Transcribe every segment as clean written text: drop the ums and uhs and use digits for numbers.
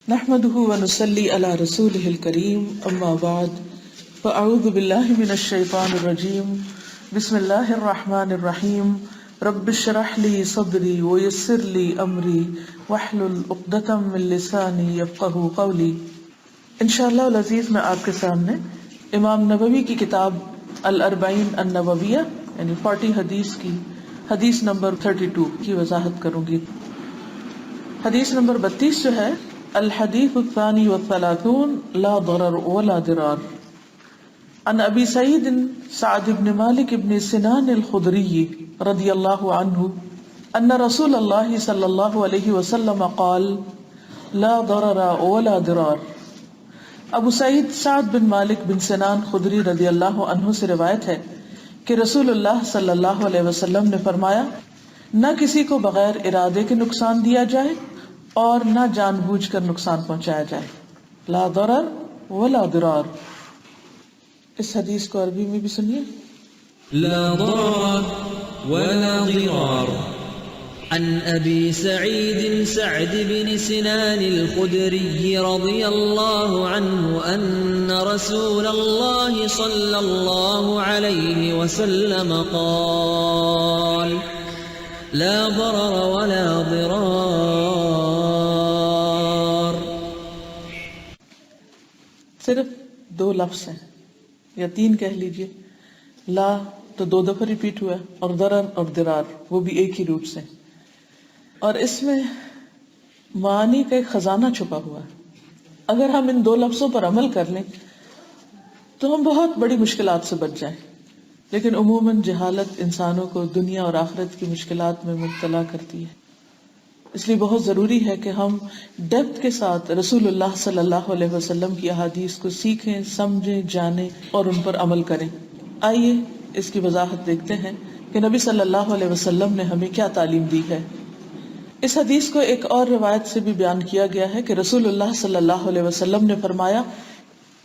نحمده ونصلي على رسوله الكريم اما بعد فاعوذ بالله من الشيطان الرجيم بسم الله الرحمن الرحيم رب اشرح لي صدري ويسر لي امري واحلل عقدة من لساني يفقهوا قولي۔ انشاءاللہ العزیز میں آپ کے سامنے امام نووی کی کتاب الاربعین النوویہ یعنی 40 حدیث کی حدیث نمبر 32 کی وضاحت کروں گی۔ حدیث نمبر 32 جو ہے الحدیث الثانی والثلاثون لا ضرر ولا ضرار۔ عن ابی سعید سعد بن مالک بن سنان الخدری رضی اللہ عنہ ان رسول اللہ صلی اللہ علیہ وسلم قال لا ضرر ولا ضرار۔ ابو سعید سعد بن مالک بن سنان خدری رضی اللہ عنہ سے روایت ہے کہ رسول اللہ صلی اللہ علیہ وسلم نے فرمایا نہ کسی کو بغیر ارادے کے نقصان دیا جائے اور نہ جان بوجھ کر نقصان پہنچایا جائے۔ لا ضرر ولا ضرار۔ اس حدیث کو عربی میں بھی سنیے۔ لا ضرر ولا ضرار عن ابی سعید سعد بن سنان الخدری رضی اللہ عنہ ان رسول اللہ صلی اللہ علیہ وسلم قال لا ضرر ولا ضرار۔ صرف 2 لفظ ہیں یا 3 کہہ لیجئے۔ لا تو 2 دفعہ ریپیٹ ہوا ہے اور ضرر اور ضرار وہ بھی ایک ہی روٹ سے، اور اس میں معنی کا ایک خزانہ چھپا ہوا ہے۔ اگر ہم ان 2 لفظوں پر عمل کر لیں تو ہم بہت بڑی مشکلات سے بچ جائیں، لیکن عموماً جہالت انسانوں کو دنیا اور آخرت کی مشکلات میں مبتلا کرتی ہے۔ اس لیے بہت ضروری ہے کہ ہم ڈیپتھ کے ساتھ رسول اللہ صلی اللہ علیہ وسلم کی احادیث کو سیکھیں، سمجھیں، جانیں اور ان پر عمل کریں۔ آئیے اس کی وضاحت دیکھتے ہیں کہ نبی صلی اللہ علیہ وسلم نے ہمیں کیا تعلیم دی ہے۔ اس حدیث کو ایک اور روایت سے بھی بیان کیا گیا ہے کہ رسول اللہ صلی اللہ علیہ وسلم نے فرمایا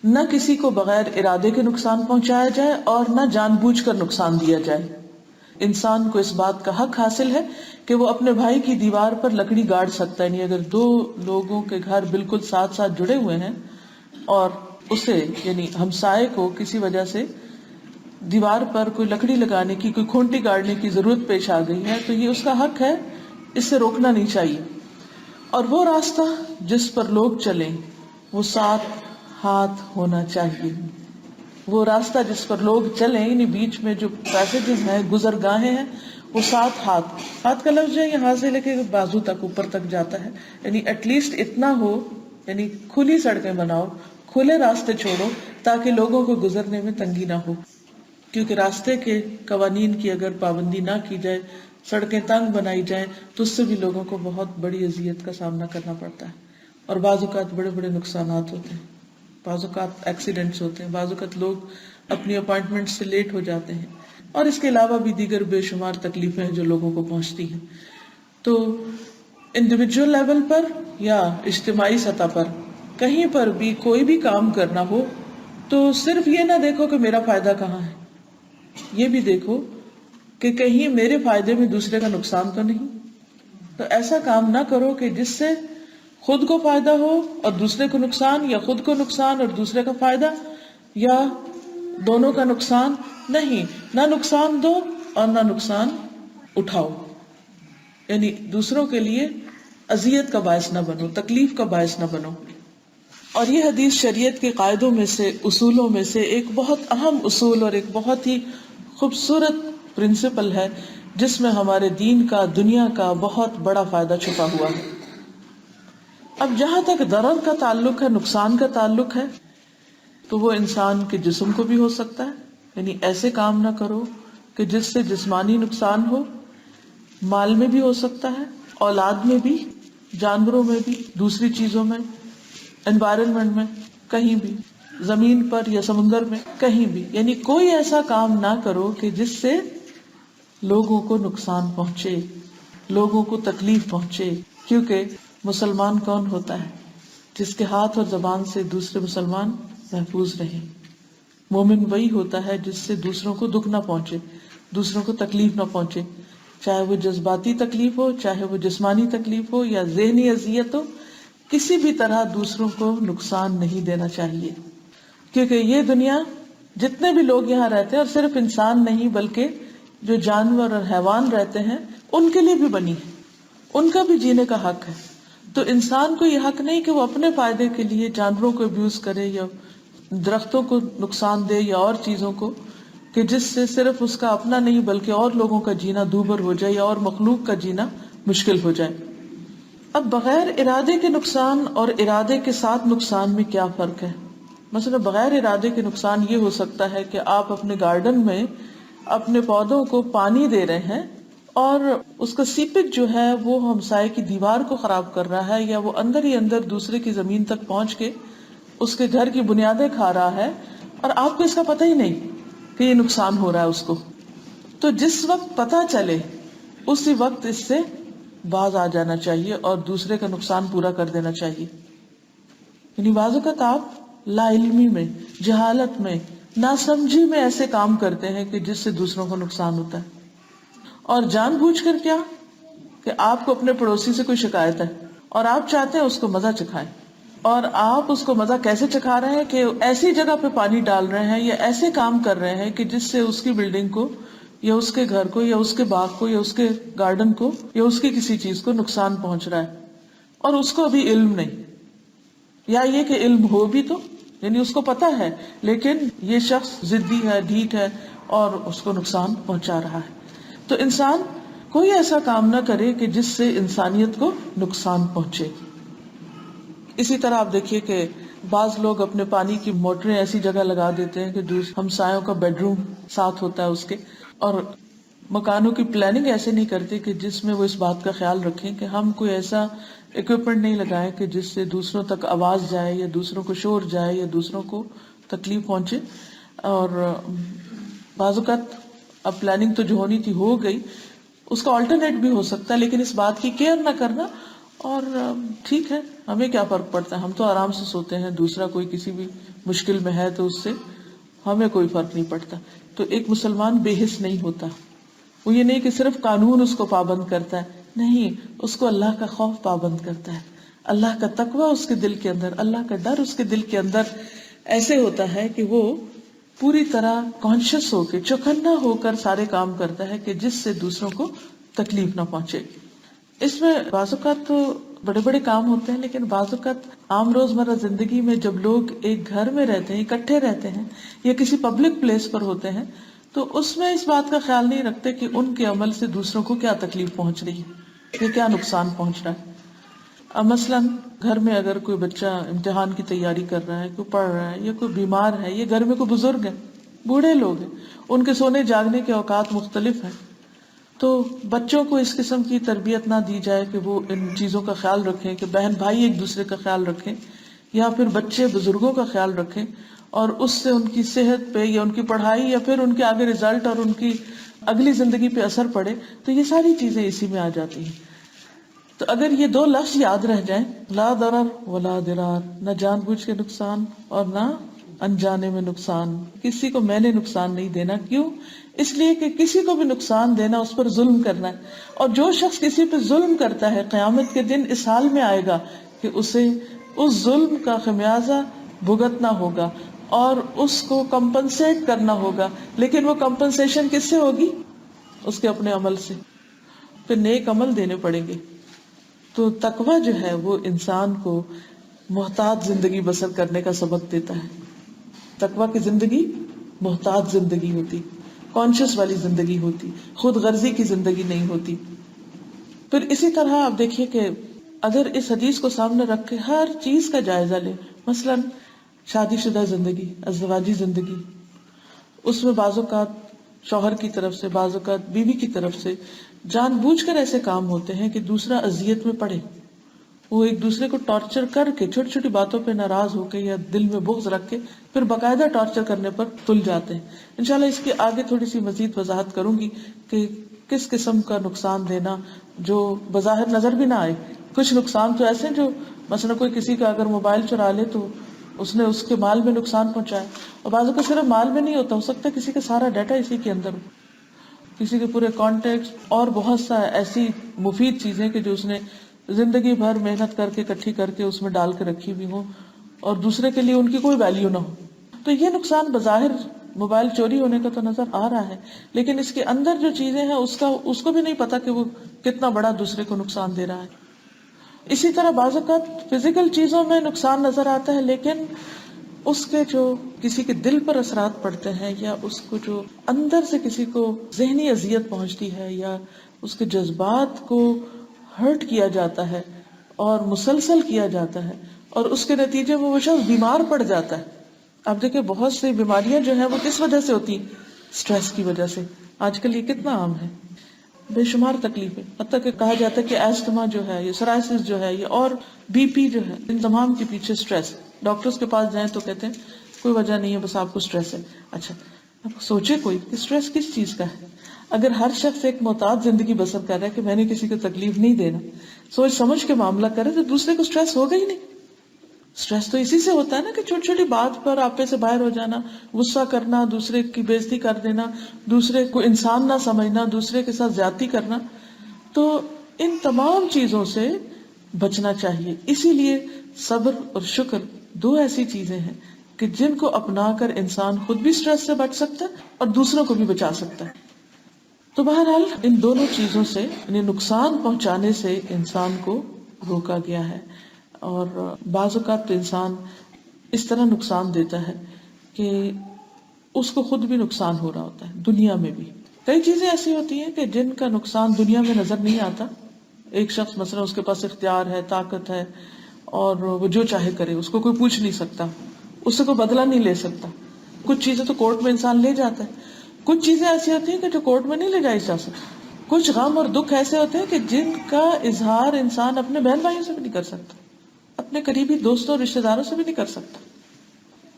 نہ کسی کو بغیر ارادے کے نقصان پہنچایا جائے اور نہ جان بوجھ کر نقصان دیا جائے۔ انسان کو اس بات کا حق حاصل ہے کہ وہ اپنے بھائی کی دیوار پر لکڑی گاڑ سکتا ہے، یعنی اگر 2 لوگوں کے گھر بالکل ساتھ ساتھ جڑے ہوئے ہیں اور اسے یعنی ہمسائے کو کسی وجہ سے دیوار پر کوئی لکڑی لگانے کی، کوئی کھونٹی گاڑنے کی ضرورت پیش آ گئی ہے تو یہ اس کا حق ہے، اس سے روکنا نہیں چاہیے۔ اور وہ راستہ جس پر لوگ چلیں وہ 7 ہاتھ ہونا چاہیے۔ وہ راستہ جس پر لوگ چلیں یعنی بیچ میں جو پیسیجز ہیں، گزرگاہیں ہیں، وہ 7 ہاتھ۔ ہاتھ کا لفظ جو ہے یہاں سے لے کے بازو تک اوپر تک جاتا ہے، یعنی ایٹ لیسٹ اتنا ہو، یعنی کھلی سڑکیں بناؤ، کھلے راستے چھوڑو تاکہ لوگوں کو گزرنے میں تنگی نہ ہو، کیونکہ راستے کے قوانین کی اگر پابندی نہ کی جائے، سڑکیں تنگ بنائی جائیں تو اس سے بھی لوگوں کو بہت بڑی اذیت کا سامنا کرنا پڑتا ہے، اور بعض اوقات بڑے بڑے نقصانات ہوتے ہیں، بعض اوقات ایکسیڈنٹس ہوتے ہیں، بعض اوقات لوگ اپنی اپائنٹمنٹ سے لیٹ ہو جاتے ہیں، اور اس کے علاوہ بھی دیگر بے شمار تکلیفیں ہیں جو لوگوں کو پہنچتی ہیں۔ تو انڈیویجول لیول پر یا اجتماعی سطح پر کہیں پر بھی کوئی بھی کام کرنا ہو تو صرف یہ نہ دیکھو کہ میرا فائدہ کہاں ہے، یہ بھی دیکھو کہ کہیں میرے فائدے میں دوسرے کا نقصان تو نہیں۔ تو ایسا کام نہ کرو کہ جس سے خود کو فائدہ ہو اور دوسرے کو نقصان، یا خود کو نقصان اور دوسرے کا فائدہ، یا دونوں کا نقصان نہیں۔ نہ نقصان دو اور نہ نقصان اٹھاؤ، یعنی دوسروں کے لیے اذیت کا باعث نہ بنو، تکلیف کا باعث نہ بنو۔ اور یہ حدیث شریعت کے قاعدوں میں سے، اصولوں میں سے ایک بہت اہم اصول اور ایک بہت ہی خوبصورت پرنسپل ہے جس میں ہمارے دین کا، دنیا کا بہت بڑا فائدہ چھپا ہوا ہے۔ اب جہاں تک ضرر کا تعلق ہے، نقصان کا تعلق ہے، تو وہ انسان کے جسم کو بھی ہو سکتا ہے، یعنی ایسے کام نہ کرو کہ جس سے جسمانی نقصان ہو، مال میں بھی ہو سکتا ہے، اولاد میں بھی، جانوروں میں بھی، دوسری چیزوں میں، انوائرمنٹ میں، کہیں بھی، زمین پر یا سمندر میں، کہیں بھی، یعنی کوئی ایسا کام نہ کرو کہ جس سے لوگوں کو نقصان پہنچے، لوگوں کو تکلیف پہنچے، کیونکہ مسلمان کون ہوتا ہے؟ جس کے ہاتھ اور زبان سے دوسرے مسلمان محفوظ رہیں۔ مومن وہی ہوتا ہے جس سے دوسروں کو دکھ نہ پہنچے، دوسروں کو تکلیف نہ پہنچے، چاہے وہ جذباتی تکلیف ہو، چاہے وہ جسمانی تکلیف ہو یا ذہنی اذیت ہو، کسی بھی طرح دوسروں کو نقصان نہیں دینا چاہیے، کیونکہ یہ دنیا جتنے بھی لوگ یہاں رہتے ہیں، اور صرف انسان نہیں بلکہ جو جانور اور حیوان رہتے ہیں ان کے لیے بھی بنی ہے، ان کا بھی جینے کا حق ہے. تو انسان کو یہ حق نہیں کہ وہ اپنے فائدے کے لیے جانوروں کو ابیوز کرے یا درختوں کو نقصان دے یا اور چیزوں کو، کہ جس سے صرف اس کا اپنا نہیں بلکہ اور لوگوں کا جینا دوبھر ہو جائے یا اور مخلوق کا جینا مشکل ہو جائے. اب بغیر ارادے کے نقصان اور ارادے کے ساتھ نقصان میں کیا فرق ہے؟ مثلا بغیر ارادے کے نقصان یہ ہو سکتا ہے کہ آپ اپنے گارڈن میں اپنے پودوں کو پانی دے رہے ہیں اور اس کا سیپیج جو ہے وہ ہمسائے کی دیوار کو خراب کر رہا ہے، یا وہ اندر ہی اندر دوسرے کی زمین تک پہنچ کے اس کے گھر کی بنیادیں کھا رہا ہے، اور آپ کو اس کا پتہ ہی نہیں کہ یہ نقصان ہو رہا ہے اس کو. تو جس وقت پتہ چلے اسی وقت اس سے باز آ جانا چاہیے اور دوسرے کا نقصان پورا کر دینا چاہیے. یعنی بعض اوقات آپ لا علمی میں، جہالت میں، ناسمجھی میں ایسے کام کرتے ہیں کہ جس سے دوسروں کو نقصان ہوتا ہے، اور جان بوجھ کر کیا کہ آپ کو اپنے پڑوسی سے کوئی شکایت ہے اور آپ چاہتے ہیں اس کو مزہ چکھائیں، اور آپ اس کو مزہ کیسے چکھا رہے ہیں کہ ایسی جگہ پہ پانی ڈال رہے ہیں یا ایسے کام کر رہے ہیں کہ جس سے اس کی بلڈنگ کو یا اس کے گھر کو یا اس کے باغ کو یا اس کے گارڈن کو یا اس کی کسی چیز کو نقصان پہنچ رہا ہے، اور اس کو ابھی علم نہیں، یا یہ کہ علم ہو بھی تو، یعنی اس کو پتا ہے لیکن یہ شخص ضدی ہے، ڈھیٹ ہے اور اس کو نقصان پہنچا رہا ہے. تو انسان کوئی ایسا کام نہ کرے کہ جس سے انسانیت کو نقصان پہنچے. اسی طرح آپ دیکھیے کہ بعض لوگ اپنے پانی کی موٹریں ایسی جگہ لگا دیتے ہیں کہ ہمسایوں کا بیڈ روم ساتھ ہوتا ہے اس کے، اور مکانوں کی پلاننگ ایسے نہیں کرتے کہ جس میں وہ اس بات کا خیال رکھیں کہ ہم کوئی ایسا اکوپمنٹ نہیں لگائیں کہ جس سے دوسروں تک آواز جائے یا دوسروں کو شور جائے یا دوسروں کو تکلیف پہنچے. اور بعض اوقات اب پلاننگ تو جو ہونی تھی ہو گئی، اس کا آلٹرنیٹ بھی ہو سکتا ہے، لیکن اس بات کی کیئر نہ کرنا. اور ٹھیک ہے، ہمیں کیا فرق پڑتا ہے، ہم تو آرام سے سوتے ہیں، دوسرا کوئی کسی بھی مشکل میں ہے تو اس سے ہمیں کوئی فرق نہیں پڑتا. تو ایک مسلمان بے حس نہیں ہوتا، وہ یہ نہیں کہ صرف قانون اس کو پابند کرتا ہے، نہیں، اس کو اللہ کا خوف پابند کرتا ہے، اللہ کا تقوی اس کے دل کے اندر، اللہ کا ڈر اس کے دل کے اندر ایسے ہوتا ہے کہ وہ پوری طرح کانشیس ہو کے، چوکنا ہو کر سارے کام کرتا ہے کہ جس سے دوسروں کو تکلیف نہ پہنچے. اس میں بعض اوقات تو بڑے بڑے کام ہوتے ہیں، لیکن بعض اوقات عام روزمرہ زندگی میں جب لوگ ایک گھر میں رہتے ہیں، اکٹھے رہتے ہیں یا کسی پبلک پلیس پر ہوتے ہیں، تو اس میں اس بات کا خیال نہیں رکھتے کہ ان کے عمل سے دوسروں کو کیا تکلیف پہنچ رہی ہے یا کیا نقصان پہنچ رہا ہے. اب مثلاً گھر میں اگر کوئی بچہ امتحان کی تیاری کر رہا ہے، کوئی پڑھ رہا ہے یا کوئی بیمار ہے، یا گھر میں کوئی بزرگ ہے، بوڑھے لوگ ہیں، ان کے سونے جاگنے کے اوقات مختلف ہیں، تو بچوں کو اس قسم کی تربیت نہ دی جائے کہ وہ ان چیزوں کا خیال رکھیں، کہ بہن بھائی ایک دوسرے کا خیال رکھیں، یا پھر بچے بزرگوں کا خیال رکھیں، اور اس سے ان کی صحت پہ یا ان کی پڑھائی یا پھر ان کے آگے رزلٹ اور ان کی اگلی زندگی پہ اثر پڑے. تو یہ ساری چیزیں اسی میں آ جاتی ہیں. تو اگر یہ دو لفظ یاد رہ جائیں، لا ضرر ولا ضرار، نہ جان بوجھ کے نقصان اور نہ انجانے میں نقصان، کسی کو میں نے نقصان نہیں دینا. کیوں؟ اس لیے کہ کسی کو بھی نقصان دینا اس پر ظلم کرنا ہے، اور جو شخص کسی پہ ظلم کرتا ہے قیامت کے دن اس حال میں آئے گا کہ اسے اس ظلم کا خمیازہ بھگتنا ہوگا اور اس کو کمپنسیٹ کرنا ہوگا. لیکن وہ کمپنسیشن کس سے ہوگی؟ اس کے اپنے عمل سے. پھر نیک عمل دینے پڑیں گے. تو تقوی جو ہے وہ انسان کو محتاط زندگی بسر کرنے کا سبق دیتا ہے. تقوی کی زندگی محتاط زندگی ہوتی، کانشیس والی زندگی ہوتی، خود غرضی کی زندگی نہیں ہوتی. پھر اسی طرح آپ دیکھیے کہ اگر اس حدیث کو سامنے رکھ کے ہر چیز کا جائزہ لیں، مثلا شادی شدہ زندگی، ازدواجی زندگی، اس میں بعض اوقات شوہر کی طرف سے، بعض اوقات بیوی کی طرف سے جان بوجھ کر ایسے کام ہوتے ہیں کہ دوسرا اذیت میں پڑے. وہ ایک دوسرے کو ٹارچر کر کے، چھوٹی چھوٹی باتوں پہ ناراض ہو کے یا دل میں بغض رکھ کے پھر باقاعدہ ٹارچر کرنے پر تل جاتے ہیں. انشاءاللہ اس کی آگے تھوڑی سی مزید وضاحت کروں گی کہ کس قسم کا نقصان دینا جو بظاہر نظر بھی نہ آئے. کچھ نقصان تو ایسے جو مثلا کوئی کسی کا اگر موبائل چرا لے تو اس نے اس کے مال میں نقصان پہنچایا، اور بعضوں کا صرف مال میں نہیں ہوتا، ہو سکتا ہے کسی کا سارا ڈیٹا اسی کے اندر ہو، کسی کے پورے کانٹیکٹ اور بہت سا ایسی مفید چیزیں کہ جو اس نے زندگی بھر محنت کر کے اکٹھی کر کے اس میں ڈال کے رکھی ہوئی ہوں اور دوسرے کے لیے ان کی کوئی ویلیو نہ ہو. تو یہ نقصان بظاہر موبائل چوری ہونے کا تو نظر آ رہا ہے، لیکن اس کے اندر جو چیزیں ہیں اس کو بھی نہیں پتا کہ وہ کتنا بڑا دوسرے کو نقصان دے رہا ہے. اسی طرح بعض اوقات فزیکل چیزوں میں نقصان نظر آتا ہے، لیکن اس کے جو کسی کے دل پر اثرات پڑتے ہیں، یا اس کو جو اندر سے کسی کو ذہنی اذیت پہنچتی ہے، یا اس کے جذبات کو ہرٹ کیا جاتا ہے اور مسلسل کیا جاتا ہے، اور اس کے نتیجے میں وہ شخص بیمار پڑ جاتا ہے. آپ دیکھیں بہت سی بیماریاں جو ہیں وہ کس وجہ سے ہوتی ہیں؟ سٹریس کی وجہ سے. آج کل یہ کتنا عام ہے، بے شمار تکلیفیں، حتیٰ کہ کہا جاتا ہے کہ ایستما جو ہے، یہ سورائسس جو ہے، یہ اور بی پی جو ہے، ان تمام کے پیچھے سٹریس. ڈاکٹرز کے پاس جائیں تو کہتے ہیں کوئی وجہ نہیں ہے، بس آپ کو سٹریس ہے. اچھا اب سوچے کوئی کہ سٹریس کس چیز کا ہے؟ اگر ہر شخص ایک محتاط زندگی بسر کر رہا ہے کہ میں نے کسی کو تکلیف نہیں دینا، سوچ سمجھ کے معاملہ کرے، تو دوسرے کو سٹریس ہوگا ہی نہیں. سٹریس تو اسی سے ہوتا ہے نا کہ چھوٹی چھوٹی بات پر آپے سے باہر ہو جانا، غصہ کرنا، دوسرے کی بےزتی کر دینا، دوسرے کو انسان نہ سمجھنا، دوسرے کے ساتھ زیادتی کرنا. تو ان تمام چیزوں سے بچنا چاہیے. اسی لیے صبر اور شکر دو ایسی چیزیں ہیں کہ جن کو اپنا کر انسان خود بھی سٹریس سے بچ سکتا ہے اور دوسروں کو بھی بچا سکتا ہے. تو بہرحال ان دونوں چیزوں سے، یعنی نقصان پہنچانے سے انسان کو روکا گیا ہے. اور بعض اوقات تو انسان اس طرح نقصان دیتا ہے کہ اس کو خود بھی نقصان ہو رہا ہوتا ہے. دنیا میں بھی کئی چیزیں ایسی ہوتی ہیں کہ جن کا نقصان دنیا میں نظر نہیں آتا. ایک شخص مثلا اس کے پاس اختیار ہے، طاقت ہے، اور وہ جو چاہے کرے، اس کو کوئی پوچھ نہیں سکتا، اس سے کوئی بدلہ نہیں لے سکتا. کچھ چیزیں تو کورٹ میں انسان لے جاتا ہے، کچھ چیزیں ایسی ہوتی ہیں کہ جو کورٹ میں نہیں لے جائی جا سکتی. کچھ غم اور دکھ ایسے ہوتے ہیں کہ جن کا اظہار انسان اپنے بہن بھائیوں سے بھی نہیں کر سکتا، اپنے قریبی دوستوں اور رشتے داروں سے بھی نہیں کر سکتا.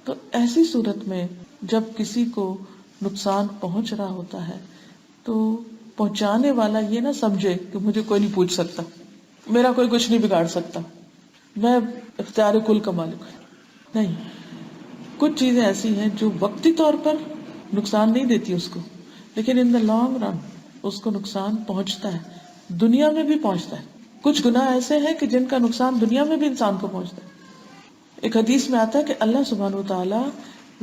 تو ایسی صورت میں جب کسی کو نقصان پہنچ رہا ہوتا ہے تو پہنچانے والا یہ نہ سمجھے کہ مجھے کوئی نہیں پوچھ سکتا، میرا کوئی کچھ نہیں بگاڑ سکتا، میں اختیار کل کا مالک ہوں. نہیں، کچھ چیزیں ایسی ہیں جو وقتی طور پر نقصان نہیں دیتی اس کو، لیکن ان دا لانگ رن اس کو نقصان پہنچتا ہے، دنیا میں بھی پہنچتا ہے. کچھ گناہ ایسے ہیں کہ جن کا نقصان دنیا میں بھی انسان کو پہنچتا ہے. ایک حدیث میں آتا ہے کہ اللہ سبحانہ و تعالیٰ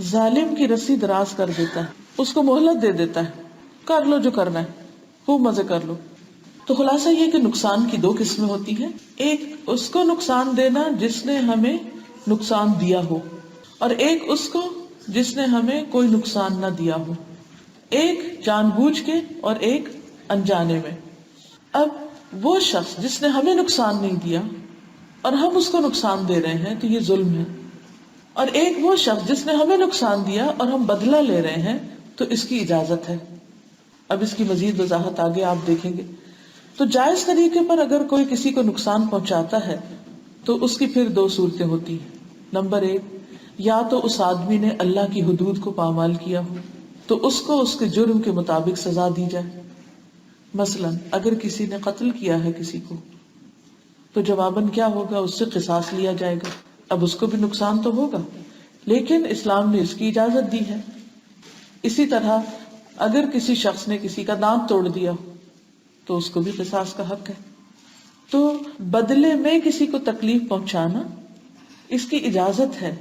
ظالم کی رسی دراز کر دیتا ہے، اس کو مہلت دے دیتا ہے، کر لو جو کرنا ہے، خوب مزے کر لو. تو خلاصہ یہ کہ نقصان کی دو قسمیں ہوتی ہیں. ایک اس کو نقصان دینا جس نے ہمیں نقصان دیا ہو، اور ایک اس کو جس نے ہمیں کوئی نقصان نہ دیا ہو. ایک جان بوجھ کے اور ایک انجانے میں. اب وہ شخص جس نے ہمیں نقصان نہیں دیا اور ہم اس کو نقصان دے رہے ہیں تو یہ ظلم ہے، اور ایک وہ شخص جس نے ہمیں نقصان دیا اور ہم بدلہ لے رہے ہیں تو اس کی اجازت ہے. اب اس کی مزید وضاحت آگے آپ دیکھیں گے. تو جائز طریقے پر اگر کوئی کسی کو نقصان پہنچاتا ہے تو اس کی پھر دو صورتیں ہوتی ہیں. نمبر ایک، یا تو اس آدمی نے اللہ کی حدود کو پامال کیا ہو تو اس کو اس کے جرم کے مطابق سزا دی جائے. مثلا اگر کسی نے قتل کیا ہے کسی کو تو جواباً کیا ہوگا، اس سے قصاص لیا جائے گا. اب اس کو بھی نقصان تو ہوگا، لیکن اسلام نے اس کی اجازت دی ہے. اسی طرح اگر کسی شخص نے کسی کا دانت توڑ دیا تو اس کو بھی قصاص کا حق ہے. تو بدلے میں کسی کو تکلیف پہنچانا اس کی اجازت ہے،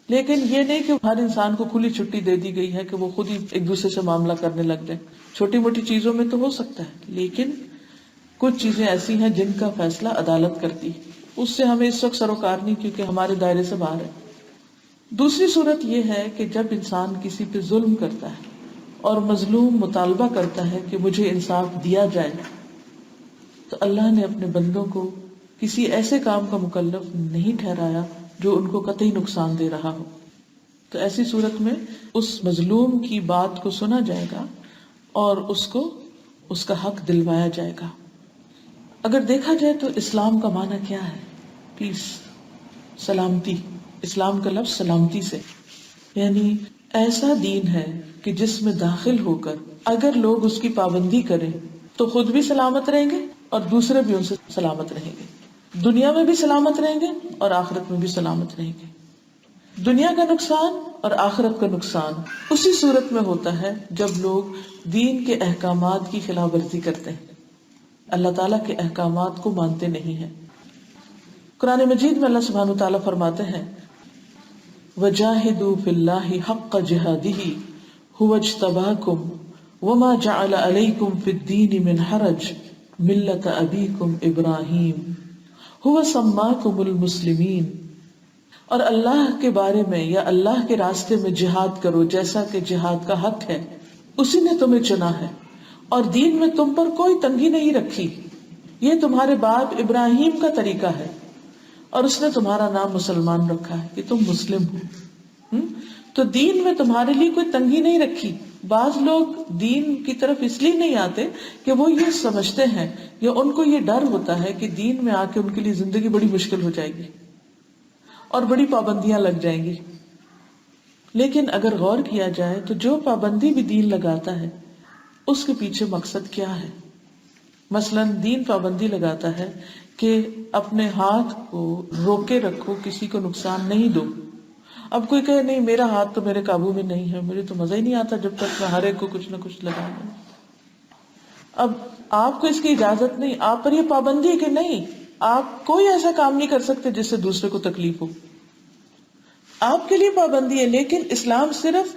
لیکن یہ نہیں کہ ہر انسان کو کھلی چھٹی دے دی گئی ہے کہ وہ خود ہی ایک دوسرے سے معاملہ کرنے لگ جائے. چھوٹی موٹی چیزوں میں تو ہو سکتا ہے، لیکن کچھ چیزیں ایسی ہیں جن کا فیصلہ عدالت کرتی، اس سے ہمیں اس وقت سروکار نہیں کیونکہ ہمارے دائرے سے باہر ہے. دوسری صورت یہ ہے کہ جب انسان کسی پہ ظلم کرتا ہے اور مظلوم مطالبہ کرتا ہے کہ مجھے انصاف دیا جائے، تو اللہ نے اپنے بندوں کو کسی ایسے کام کا مکلف نہیں ٹھہرایا جو ان کو قطعی نقصان دے رہا ہو. تو ایسی صورت میں اس مظلوم کی بات کو سنا جائے گا اور اس کو اس کا حق دلوایا جائے گا. اگر دیکھا جائے تو اسلام کا معنی کیا ہے؟ پیس، سلامتی. اسلام کا لفظ سلامتی سے، یعنی ایسا دین ہے کہ جس میں داخل ہو کر اگر لوگ اس کی پابندی کریں تو خود بھی سلامت رہیں گے اور دوسرے بھی ان سے سلامت رہیں گے. دنیا میں بھی سلامت رہیں گے اور آخرت میں بھی سلامت رہیں گے. دنیا کا نقصان اور آخرت کا نقصان اسی صورت میں ہوتا ہے جب لوگ دین کے احکامات کی خلاف ورزی کرتے ہیں، اللہ تعالیٰ کے احکامات کو مانتے نہیں ہیں. قرآن مجید میں اللہ سبحانہ وتعالیٰ فرماتے ہیں وَجَاهِدُوا فِي اللَّهِ حَقَّ جِهَادِهِ هُوَ اجْتَبَاكُمْ وَمَا جَعَلَ عَلَيْكُمْ فِي الدِّينِ مِنْ حَرَجٍ مِلَّةَ أَبِيكُمْ إِبْرَاهِيمَ هُوَ سَمَّاكُمُ الْمُسْلِمِينَ، اور اللہ کے بارے میں یا اللہ کے راستے میں جہاد کرو جیسا کہ جہاد کا حق ہے، اسی نے تمہیں چنا ہے اور دین میں تم پر کوئی تنگی نہیں رکھی، یہ تمہارے باپ ابراہیم کا طریقہ ہے اور اس نے تمہارا نام مسلمان رکھا ہے کہ تم مسلم ہو۔ تو دین میں تمہارے لیے کوئی تنگی نہیں رکھی۔ بعض لوگ دین کی طرف اس لیے نہیں آتے کہ وہ یہ سمجھتے ہیں یا ان کو یہ ڈر ہوتا ہے کہ دین میں آ کے ان کے لیے زندگی بڑی مشکل ہو جائے گی اور بڑی پابندیاں لگ جائیں گی۔ لیکن اگر غور کیا جائے تو جو پابندی بھی دین لگاتا ہے اس کے پیچھے مقصد کیا ہے؟ مثلا دین پابندی لگاتا ہے کہ اپنے ہاتھ کو روکے رکھو، کسی کو نقصان نہیں دو۔ اب کوئی کہے نہیں میرا ہاتھ تو میرے قابو میں نہیں ہے، مجھے تو مزہ ہی نہیں آتا جب تک میں ہر ایک کو کچھ نہ کچھ لگا دوں۔ اب آپ کو اس کی اجازت نہیں، آپ پر یہ پابندی ہے کہ نہیں آپ کوئی ایسا کام نہیں کر سکتے جس سے دوسرے کو تکلیف ہو۔ آپ کے لیے پابندی ہے، لیکن اسلام صرف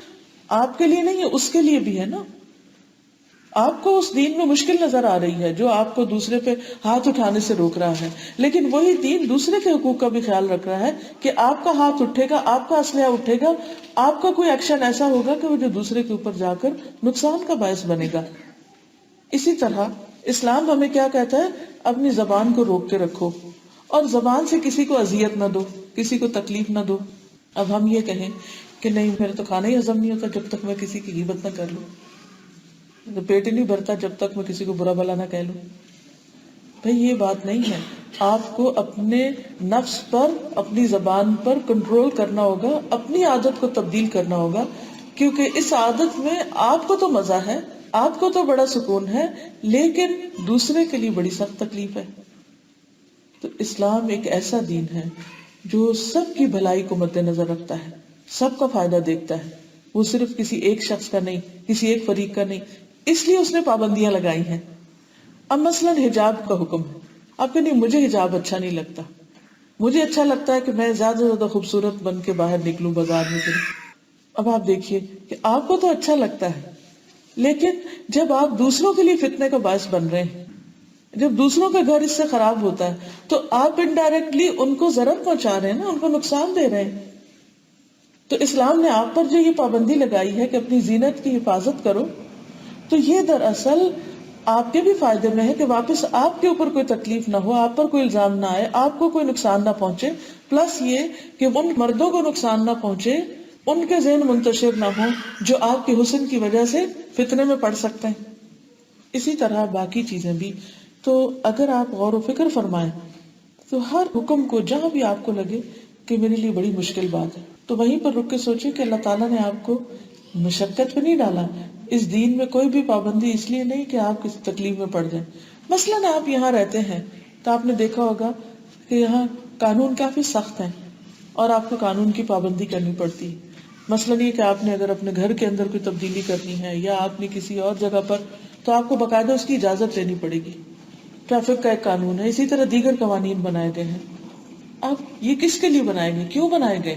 آپ کے لیے نہیں ہے، اس کے لیے بھی ہے نا۔ آپ کو اس دین میں مشکل نظر آ رہی ہے جو آپ کو دوسرے پہ ہاتھ اٹھانے سے روک رہا ہے، لیکن وہی دین دوسرے کے حقوق کا بھی خیال رکھ رہا ہے کہ آپ کا ہاتھ اٹھے گا، آپ کا اسلحہ اٹھے گا، آپ کا کوئی ایکشن ایسا ہوگا کہ وہ جو دوسرے کے اوپر جا کر نقصان کا باعث بنے گا۔ اسی طرح اسلام ہمیں کیا کہتا ہے؟ اپنی زبان کو روک کے رکھو اور زبان سے کسی کو اذیت نہ دو، کسی کو تکلیف نہ دو۔ اب ہم یہ کہیں کہ نہیں میرا تو کھانا ہی ہضم نہیں ہوتا جب تک میں کسی کی غیبت نہ کر لوں، پیٹ ہی نہیں بھرتا جب تک میں کسی کو برا بھلا نہ کہہ لوں۔ بھئی یہ بات نہیں ہے، آپ کو اپنے نفس پر، اپنی زبان پر کنٹرول کرنا ہوگا، اپنی عادت کو تبدیل کرنا ہوگا، کیونکہ اس عادت میں آپ کو تو مزہ ہے، آپ کو تو بڑا سکون ہے، لیکن دوسرے کے لیے بڑی سخت تکلیف ہے۔ تو اسلام ایک ایسا دین ہے جو سب کی بھلائی کو مد نظر رکھتا ہے، سب کا فائدہ دیکھتا ہے، وہ صرف کسی ایک شخص کا نہیں، کسی ایک فریق کا نہیں، اس لیے اس نے پابندیاں لگائی ہیں۔ اب مثلا حجاب کا حکم ہے، آپ کہ نہیں مجھے حجاب اچھا نہیں لگتا، مجھے اچھا لگتا ہے کہ میں زیادہ سے زیادہ خوبصورت بن کے باہر نکلوں، بازار میں کروں۔ اب آپ دیکھیے کہ آپ کو تو اچھا لگتا ہے، لیکن جب آپ دوسروں کے لیے فتنے کا باعث بن رہے ہیں، جب دوسروں کا گھر اس سے خراب ہوتا ہے تو آپ انڈائریکٹلی ان کو ضرر پہنچا رہے ہیں نا، ان کو نقصان دے رہے ہیں۔ تو اسلام نے آپ پر جو یہ پابندی لگائی ہے کہ اپنی زینت کی حفاظت کرو، تو یہ دراصل آپ کے بھی فائدے میں ہے کہ واپس آپ کے اوپر کوئی تکلیف نہ ہو، آپ پر کوئی الزام نہ آئے، آپ کو کوئی نقصان نہ پہنچے، پلس یہ کہ ان مردوں کو نقصان نہ پہنچے، ان کے ذہن منتشر نہ ہو جو آپ کے حسن کی وجہ سے فتنے میں پڑ سکتے ہیں۔ اسی طرح باقی چیزیں بھی۔ تو اگر آپ غور و فکر فرمائیں تو ہر حکم کو جہاں بھی آپ کو لگے کہ میرے لیے بڑی مشکل بات ہے، تو وہیں پر رک کے سوچیں کہ اللہ تعالیٰ نے آپ کو مشقت پہ نہیں ڈالا۔ اس دین میں کوئی بھی پابندی اس لیے نہیں کہ آپ کسی تکلیف میں پڑ جائیں۔ مثلاً آپ یہاں رہتے ہیں تو آپ نے دیکھا ہوگا کہ یہاں قانون کافی سخت ہیں اور آپ کو قانون کی پابندی کرنی پڑتی ہے۔ مثلاً یہ کہ آپ نے اگر اپنے گھر کے اندر کوئی تبدیلی کرنی ہے یا آپ نے کسی اور جگہ پر، تو آپ کو باقاعدہ اس کی اجازت لینی پڑے گی۔ ٹریفک کا ایک قانون ہے، اسی طرح دیگر قوانین بنائے گئے ہیں۔ اب یہ کس کے لیے بنائے گئے، کیوں بنائے گئے؟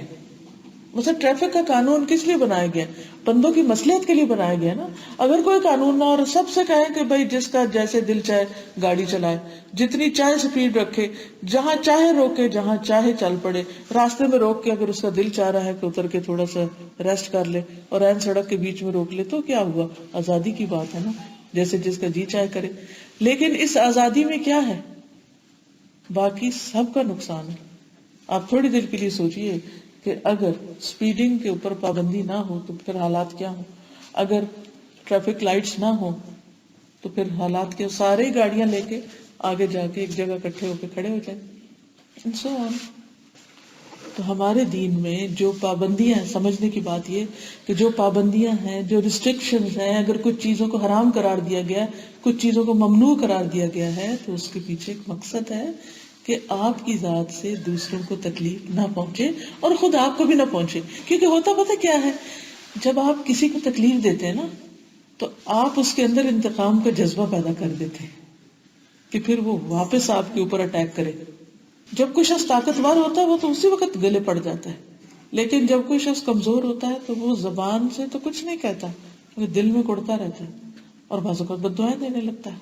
مثلا ٹریفک کا قانون کس لیے بنایا گیا؟ بندوں کی مصلحت کے لیے بنایا گیا نا۔ اگر کوئی قانون نہ اور سب سے کہیں کہ بھائی جس کا جیسے دل چاہے گاڑی چلائے، جتنی چاہے سپیڈ رکھے، جہاں چاہے روکے، جہاں چاہے چل پڑے، راستے میں روک کے اگر اس کا دل چاہ رہا ہے کہ اتر کے تھوڑا سا ریسٹ کر لے اور عین سڑک کے بیچ میں روک لے، تو کیا ہوا؟ آزادی کی بات ہے نا، جیسے جس کا جی چاہے کرے۔ لیکن اس آزادی میں کیا ہے؟ باقی سب کا نقصان ہے۔ آپ تھوڑی دیر کے لیے سوچئے کہ اگر سپیڈنگ کے اوپر پابندی نہ ہو تو پھر حالات کیا ہوں، اگر ٹریفک لائٹس نہ ہو تو پھر حالات کیا؟ سارے گاڑیاں لے کے آگے جا کے ایک جگہ اکٹھے ہو کے کھڑے ہو جائیں، and so on۔ تو ہمارے دین میں جو پابندیاں ہیں، سمجھنے کی بات یہ کہ جو پابندیاں ہیں، جو ریسٹرکشنز ہیں، اگر کچھ چیزوں کو حرام قرار دیا گیا ہے، کچھ چیزوں کو ممنوع قرار دیا گیا ہے، تو اس کے پیچھے ایک مقصد ہے کہ آپ کی ذات سے دوسروں کو تکلیف نہ پہنچے اور خود آپ کو بھی نہ پہنچے۔ کیونکہ ہوتا پتہ کیا ہے، جب آپ کسی کو تکلیف دیتے ہیں نا تو آپ اس کے اندر انتقام کا جذبہ پیدا کر دیتے ہیں کہ پھر وہ واپس آپ کے اوپر اٹیک کرے۔ جب کوئی شخص طاقتور ہوتا ہے وہ تو اسی وقت گلے پڑ جاتا ہے، لیکن جب کوئی شخص کمزور ہوتا ہے تو وہ زبان سے تو کچھ نہیں کہتا، وہ دل میں کڑتا رہتا ہے اور بعض اوقات بد دعائیں دینے لگتا ہے.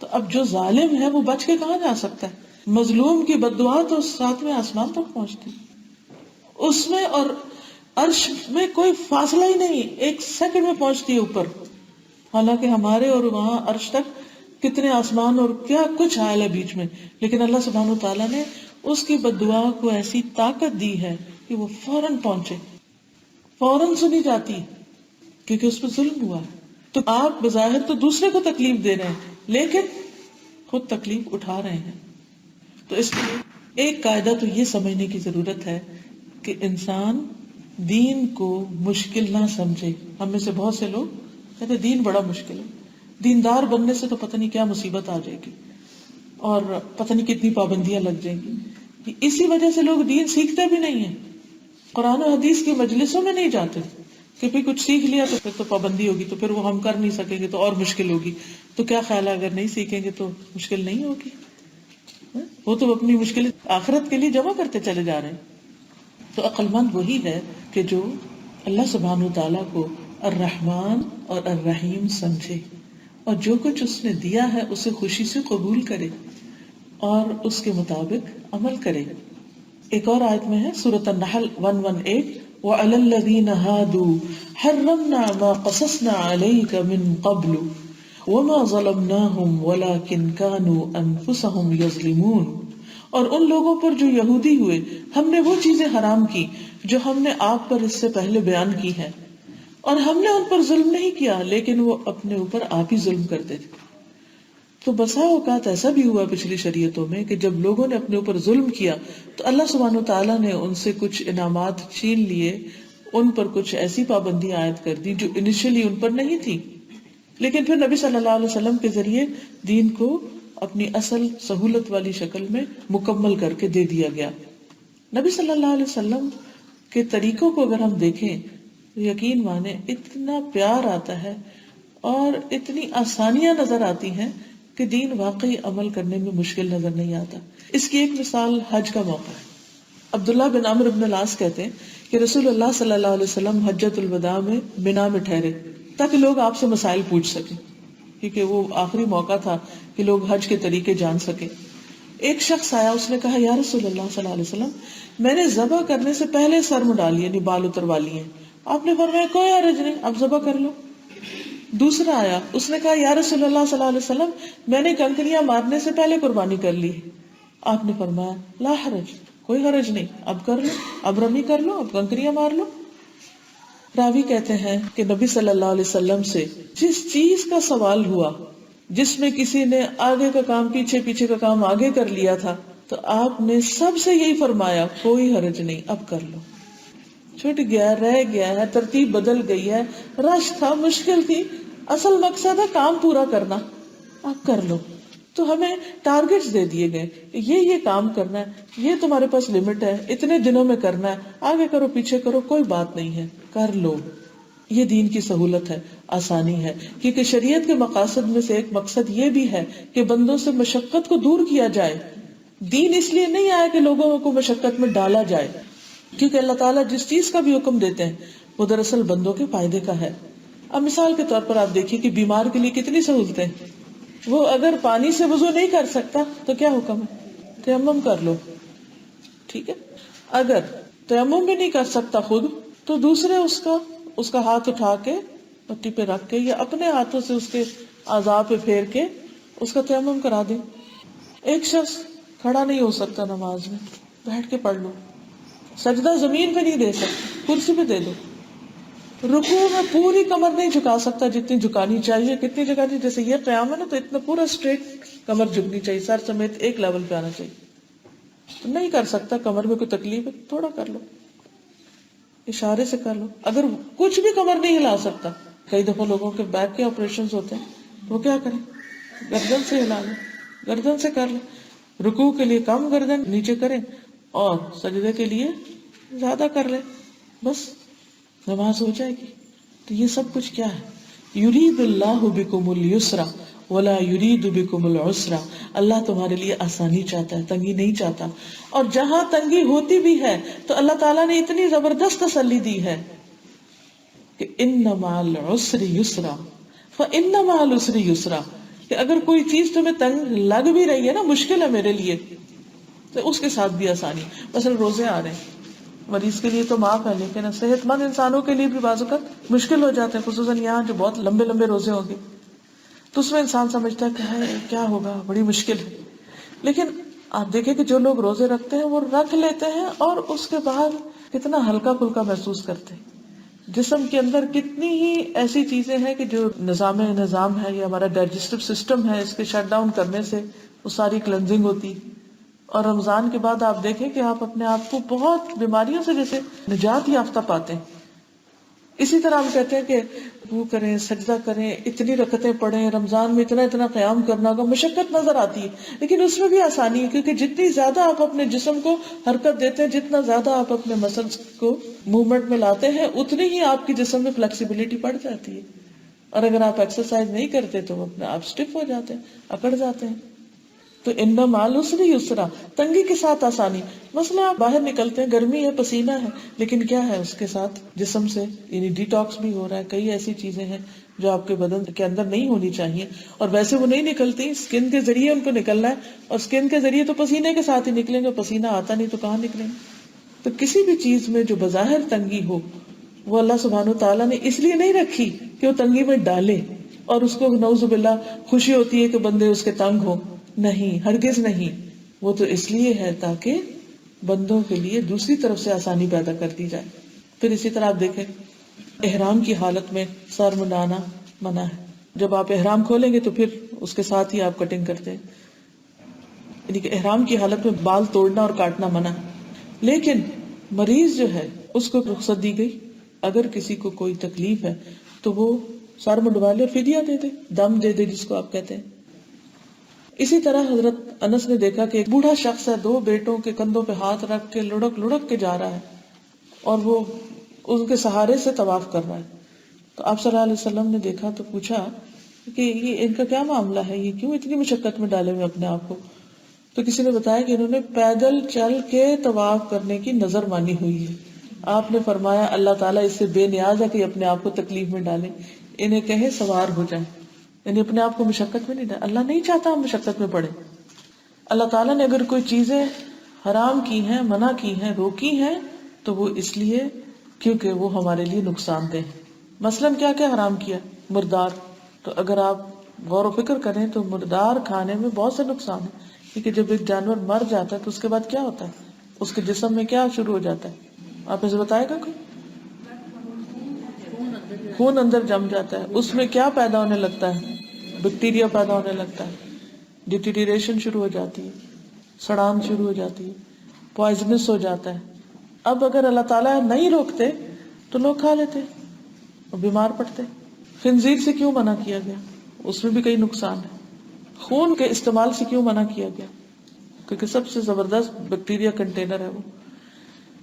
تو اب جو ظالم ہے وہ بچ کے کہاں جا سکتا ہے؟ مظلوم کی بد دعا تو ساتویں آسمان تک پہنچتی، اس میں اور عرش میں کوئی فاصلہ ہی نہیں، 1 سیکنڈ میں پہنچتی ہے اوپر. حالانکہ ہمارے اور وہاں عرش تک کتنے آسمان اور کیا کچھ حائل ہے بیچ میں، لیکن اللہ سبحانہ و تعالیٰ نے اس کی بد دعا کو ایسی طاقت دی ہے کہ وہ فوراً پہنچے، فوراً سنی جاتی، کیونکہ اس پہ ظلم ہوا ہے. تو آپ بظاہر تو دوسرے کو تکلیف دے رہے ہیں لیکن خود تکلیف اٹھا رہے ہیں. تو اس لیے ایک قاعدہ تو یہ سمجھنے کی ضرورت ہے کہ انسان دین کو مشکل نہ سمجھے. ہم میں سے بہت سے لوگ کہتے دین بڑا مشکل ہے، دیندار بننے سے تو پتہ نہیں کیا مصیبت آ جائے گی اور پتہ نہیں کتنی پابندیاں لگ جائیں گی. اسی وجہ سے لوگ دین سیکھتے بھی نہیں ہیں، قرآن و حدیث کی مجلسوں میں نہیں جاتے کہ پھر کچھ سیکھ لیا تو پھر تو پابندی ہوگی، تو پھر وہ ہم کر نہیں سکیں گے تو اور مشکل ہوگی. تو کیا خیال ہے اگر نہیں سیکھیں گے تو مشکل نہیں ہوگی؟ وہ تو اپنی مشکل آخرت کے لیے جمع کرتے چلے جا رہے ہیں. تو عقل مند وہی ہے کہ جو اللہ سبحانہ تعالیٰ کو الرحمن اور الرحیم سمجھے اور جو کچھ اس نے دیا ہے اسے خوشی سے قبول کرے اور اس کے مطابق عمل کرے. ایک اور آیت میں ہے سورۃ النحل 118 وَعَلَى الَّذِينَ هَادُوا حَرَّمْنَا مَا قَصَصْنَا عَلَيْكَ مِن قَبْلُ وَمَا ظَلَمْنَاهُمْ وَلَكِنْ كَانُوا أَنفُسَهُمْ يَظْلِمُونَ. اور ان لوگوں پر جو یہودی ہوئے ہم نے وہ چیزیں حرام کی جو ہم نے آپ پر اس سے پہلے بیان کی ہیں، اور ہم نے ان پر ظلم نہیں کیا لیکن وہ اپنے اوپر آپ ہی ظلم کرتے تھے. تو بسا اوقات ایسا بھی ہوا پچھلی شریعتوں میں کہ جب لوگوں نے اپنے اوپر ظلم کیا تو اللہ سبحانہ وتعالیٰ نے ان سے کچھ انعامات چھین لیے، ان پر کچھ ایسی پابندیاں عائد کر دی جو انیشلی ان پر نہیں تھی، لیکن پھر نبی صلی اللہ علیہ وسلم کے ذریعے دین کو اپنی اصل سہولت والی شکل میں مکمل کر کے دے دیا گیا. نبی صلی اللہ علیہ وسلم کے طریقوں کو اگر ہم دیکھیں تو یقین مانے اتنا پیار آتا ہے اور اتنی آسانیاں نظر آتی ہیں کہ دین واقعی عمل کرنے میں مشکل نظر نہیں آتا. اس کی ایک مثال حج کا موقع ہے. عبداللہ بن عمرو بن العاص کہتے ہیں کہ رسول اللہ صلی اللہ علیہ وسلم حجۃ الوداع میں منا میں ٹھہرے تاکہ لوگ آپ سے مسائل پوچھ سکیں، کیونکہ وہ آخری موقع تھا کہ لوگ حج کے طریقے جان سکیں. ایک شخص آیا، اس نے کہا یا رسول اللہ صلی اللہ علیہ وسلم میں نے ذبح کرنے سے پہلے سر مڈا لیے، یعنی بال اتروا لیے. آپ نے فرمایا کوئی حرج نہیں، اب ذبح کر لو. دوسرا آیا، اس نے کہا یا رسول اللہ صلی اللہ علیہ وسلم میں نے کنکریاں مارنے سے پہلے قربانی کر لی. آپ نے فرمایا لا حرج، کوئی حرج نہیں، اب کر لو، اب رمی کر لو، اب کنکریاں مار لو. راوی کہتے ہیں کہ نبی صلی اللہ علیہ وسلم سے جس چیز کا سوال ہوا جس میں کسی نے آگے کا کام پیچھے، پیچھے کا کام آگے کر لیا تھا، تو آپ نے سب سے یہی فرمایا کوئی حرج نہیں، اب کر لو. چھٹ گیا، رہ گیا ہے، ترتیب بدل گئی ہے، رش تھا، مشکل تھی، اصل مقصد ہے کام پورا کرنا، اب کر لو. تو ہمیں ٹارگٹس دے دیے گئے، یہ کام کرنا ہے، یہ تمہارے پاس لمٹ ہے، اتنے دنوں میں کرنا ہے، آگے کرو پیچھے کرو کوئی بات نہیں ہے، کر لو. یہ دین کی سہولت ہے، آسانی ہے، کیونکہ شریعت کے مقاصد میں سے ایک مقصد یہ بھی ہے کہ بندوں سے مشقت کو دور کیا جائے. دین اس لیے نہیں آیا کہ لوگوں کو مشقت میں ڈالا جائے، کیونکہ اللہ تعالیٰ جس چیز کا بھی حکم دیتے ہیں وہ دراصل بندوں کے فائدے کا ہے. اب مثال کے طور پر آپ دیکھیے کہ بیمار کے لیے کتنی سہولتیں، وہ اگر پانی سے وضو نہیں کر سکتا تو کیا حکم ہے؟ تیمم کر لو، ٹھیک ہے. اگر تیمم بھی نہیں کر سکتا خود تو دوسرے اس کا ہاتھ اٹھا کے مٹی پہ رکھ کے یا اپنے ہاتھوں سے اس کے اعضاء پہ پھیر کے اس کا تیمم کرا دیں. ایک شخص کھڑا نہیں ہو سکتا نماز میں، بیٹھ کے پڑھ لو. سجدہ زمین پہ نہیں دے سکتے، کرسی پہ دے دو. رکوع میں پوری کمر نہیں جھکا سکتا جتنی جھکانی چاہیے، کتنی جھکانی، جیسے یہ قیام ہے نا تو اتنا پورا اسٹریٹ کمر جھکنی چاہیے، سر سمیت ایک لیول پہ آنا چاہیے. تو نہیں کر سکتا، کمر میں کوئی تکلیف ہے، تھوڑا کر لو، اشارے سے کر لو. اگر کچھ بھی کمر نہیں ہلا سکتا، کئی دفعہ لوگوں کے بیک کے آپریشنز ہوتے ہیں، وہ کیا کریں؟ گردن سے ہلا لیں، گردن سے کر لیں. رکوع کے لیے کم گردن نیچے کریں اور سجدے کے لیے زیادہ کر لیں، بس نماز ہو جائے گی. تو یہ سب کچھ کیا ہے؟ یرید اللہ بکم اليسر ولا یرید بکم العسر، اللہ تمہارے لیے آسانی چاہتا ہے، تنگی نہیں چاہتا. اور جہاں تنگی ہوتی بھی ہے تو اللہ تعالیٰ نے اتنی زبردست تسلی دی ہے کہ ان مع العسر یسرا فان مع العسر یسرا، کہ اگر کوئی چیز تمہیں تنگ لگ بھی رہی ہے نا، مشکل ہے میرے لیے، تو اس کے ساتھ بھی آسانی. مثلا روزے آ رہے ہیں، مریض کے لیے تو معاف ہے، لیکن صحت مند انسانوں کے لیے بھی بعض اوقات مشکل ہو جاتے ہیں، خصوصاً یہاں جو بہت لمبے لمبے روزے ہوں گے، تو اس میں انسان سمجھتا ہے کہ ہے کیا ہوگا، بڑی مشکل ہے. لیکن آپ دیکھیں کہ جو لوگ روزے رکھتے ہیں وہ رکھ لیتے ہیں اور اس کے بعد کتنا ہلکا پھلکا محسوس کرتے ہیں. جسم کے اندر کتنی ہی ایسی چیزیں ہیں کہ جو نظام ہے یا ہمارا ڈائجسٹو سسٹم ہے، اس کے شٹ ڈاؤن کرنے سے وہ ساری کلینزنگ ہوتی. اور رمضان کے بعد آپ دیکھیں کہ آپ اپنے آپ کو بہت بیماریوں سے جیسے نجات یافتہ پاتے ہیں. اسی طرح ہم کہتے ہیں کہ وہ کریں، سجدہ کریں، اتنی رکعتیں پڑھیں، رمضان میں اتنا قیام کرنا ہوگا، مشقت نظر آتی ہے، لیکن اس میں بھی آسانی ہے، کیونکہ جتنی زیادہ آپ اپنے جسم کو حرکت دیتے ہیں، جتنا زیادہ آپ اپنے مسلز کو موومنٹ میں لاتے ہیں، اتنی ہی آپ کی جسم میں فلیکسیبلٹی بڑھ جاتی ہے. اور اگر آپ ایکسرسائز نہیں کرتے تو اپنے آپ اسٹف ہو جاتے ہیں، اکڑ جاتے ہیں. تو ان مع العسر یسرا، تنگی کے ساتھ آسانی. مثلا آپ باہر نکلتے ہیں، گرمی ہے، پسینہ ہے، لیکن کیا ہے اس کے ساتھ جسم سے یعنی ڈی ٹاکس بھی ہو رہا ہے. کئی ایسی چیزیں ہیں جو آپ کے بدن کے اندر نہیں ہونی چاہیے، اور ویسے وہ نہیں نکلتی، اسکن کے ذریعے ان کو نکلنا ہے، اور اسکن کے ذریعے تو پسینے کے ساتھ ہی نکلیں گے، پسینہ آتا نہیں تو کہاں نکلیں گے. تو کسی بھی چیز میں جو بظاہر تنگی ہو وہ اللہ سبحانہ وتعالیٰ نے اس لیے نہیں رکھی کہ وہ تنگی میں ڈالے اور اس کو نعوذ باللہ خوشی ہوتی ہے کہ بندے اس کے تنگ ہو. نہیں، ہرگز نہیں. وہ تو اس لیے ہے تاکہ بندوں کے لیے دوسری طرف سے آسانی پیدا کر دی جائے. پھر اسی طرح آپ دیکھیں احرام کی حالت میں سر منڈانا منع ہے. جب آپ احرام کھولیں گے تو پھر اس کے ساتھ ہی آپ کٹنگ کرتے ہیں، یعنی کہ احرام کی حالت میں بال توڑنا اور کاٹنا منع ہے. لیکن مریض جو ہے اس کو رخصت دی گئی، اگر کسی کو کوئی تکلیف ہے تو وہ سر منڈوا لے اور فدیہ دے دے، دم دے دے جس کو آپ کہتے ہیں. اسی طرح حضرت انس نے دیکھا کہ ایک بوڑھا شخص ہے، 2 بیٹوں کے کندھوں پہ ہاتھ رکھ کے لڑک لڑک کے جا رہا ہے اور وہ ان کے سہارے سے طواف کر رہا ہے. تو آپ صلی اللہ علیہ وسلم نے دیکھا تو پوچھا کہ یہ ان کا کیا معاملہ ہے، یہ کیوں اتنی مشقت میں ڈالے ہوئے اپنے آپ کو؟ تو کسی نے بتایا کہ انہوں نے پیدل چل کے طواف کرنے کی نظر مانی ہوئی ہے. آپ نے فرمایا اللہ تعالیٰ اس سے بے نیاز ہے کہ اپنے آپ کو تکلیف میں ڈالے، انہیں کہے سوار ہو جائیں، یعنی اپنے آپ کو مشقت میں نہیں ڈالے. اللہ نہیں چاہتا ہم مشقت میں پڑے. اللہ تعالیٰ نے اگر کوئی چیزیں حرام کی ہیں، منع کی ہیں، روکی ہیں تو وہ اس لیے کیونکہ وہ ہمارے لیے نقصان دہ ہیں. مثلاً کیا کیا حرام کیا؟ مردار. تو اگر آپ غور و فکر کریں تو مردار کھانے میں بہت سے نقصان ہیں، کیونکہ جب ایک جانور مر جاتا ہے تو اس کے بعد کیا ہوتا ہے؟ اس کے جسم میں کیا شروع ہو جاتا ہے؟ آپ اسے بتائے گا کوئی؟ خون اندر جم جاتا ہے، اس میں کیا پیدا ہونے لگتا ہے؟ بیکٹیریا پیدا ہونے لگتا ہے، ڈیٹیریشن شروع ہو جاتی ہے، سڑان شروع ہو جاتی ہے، پوائزنس ہو جاتا ہے. اب اگر اللہ تعالیٰ نہیں روکتے تو لوگ کھا لیتے اور بیمار پڑتے. خنزیر سے کیوں منع کیا گیا؟ اس میں بھی کئی نقصان ہے. خون کے استعمال سے کیوں منع کیا گیا؟ کیونکہ سب سے زبردست بیکٹیریا کنٹینر ہے وہ.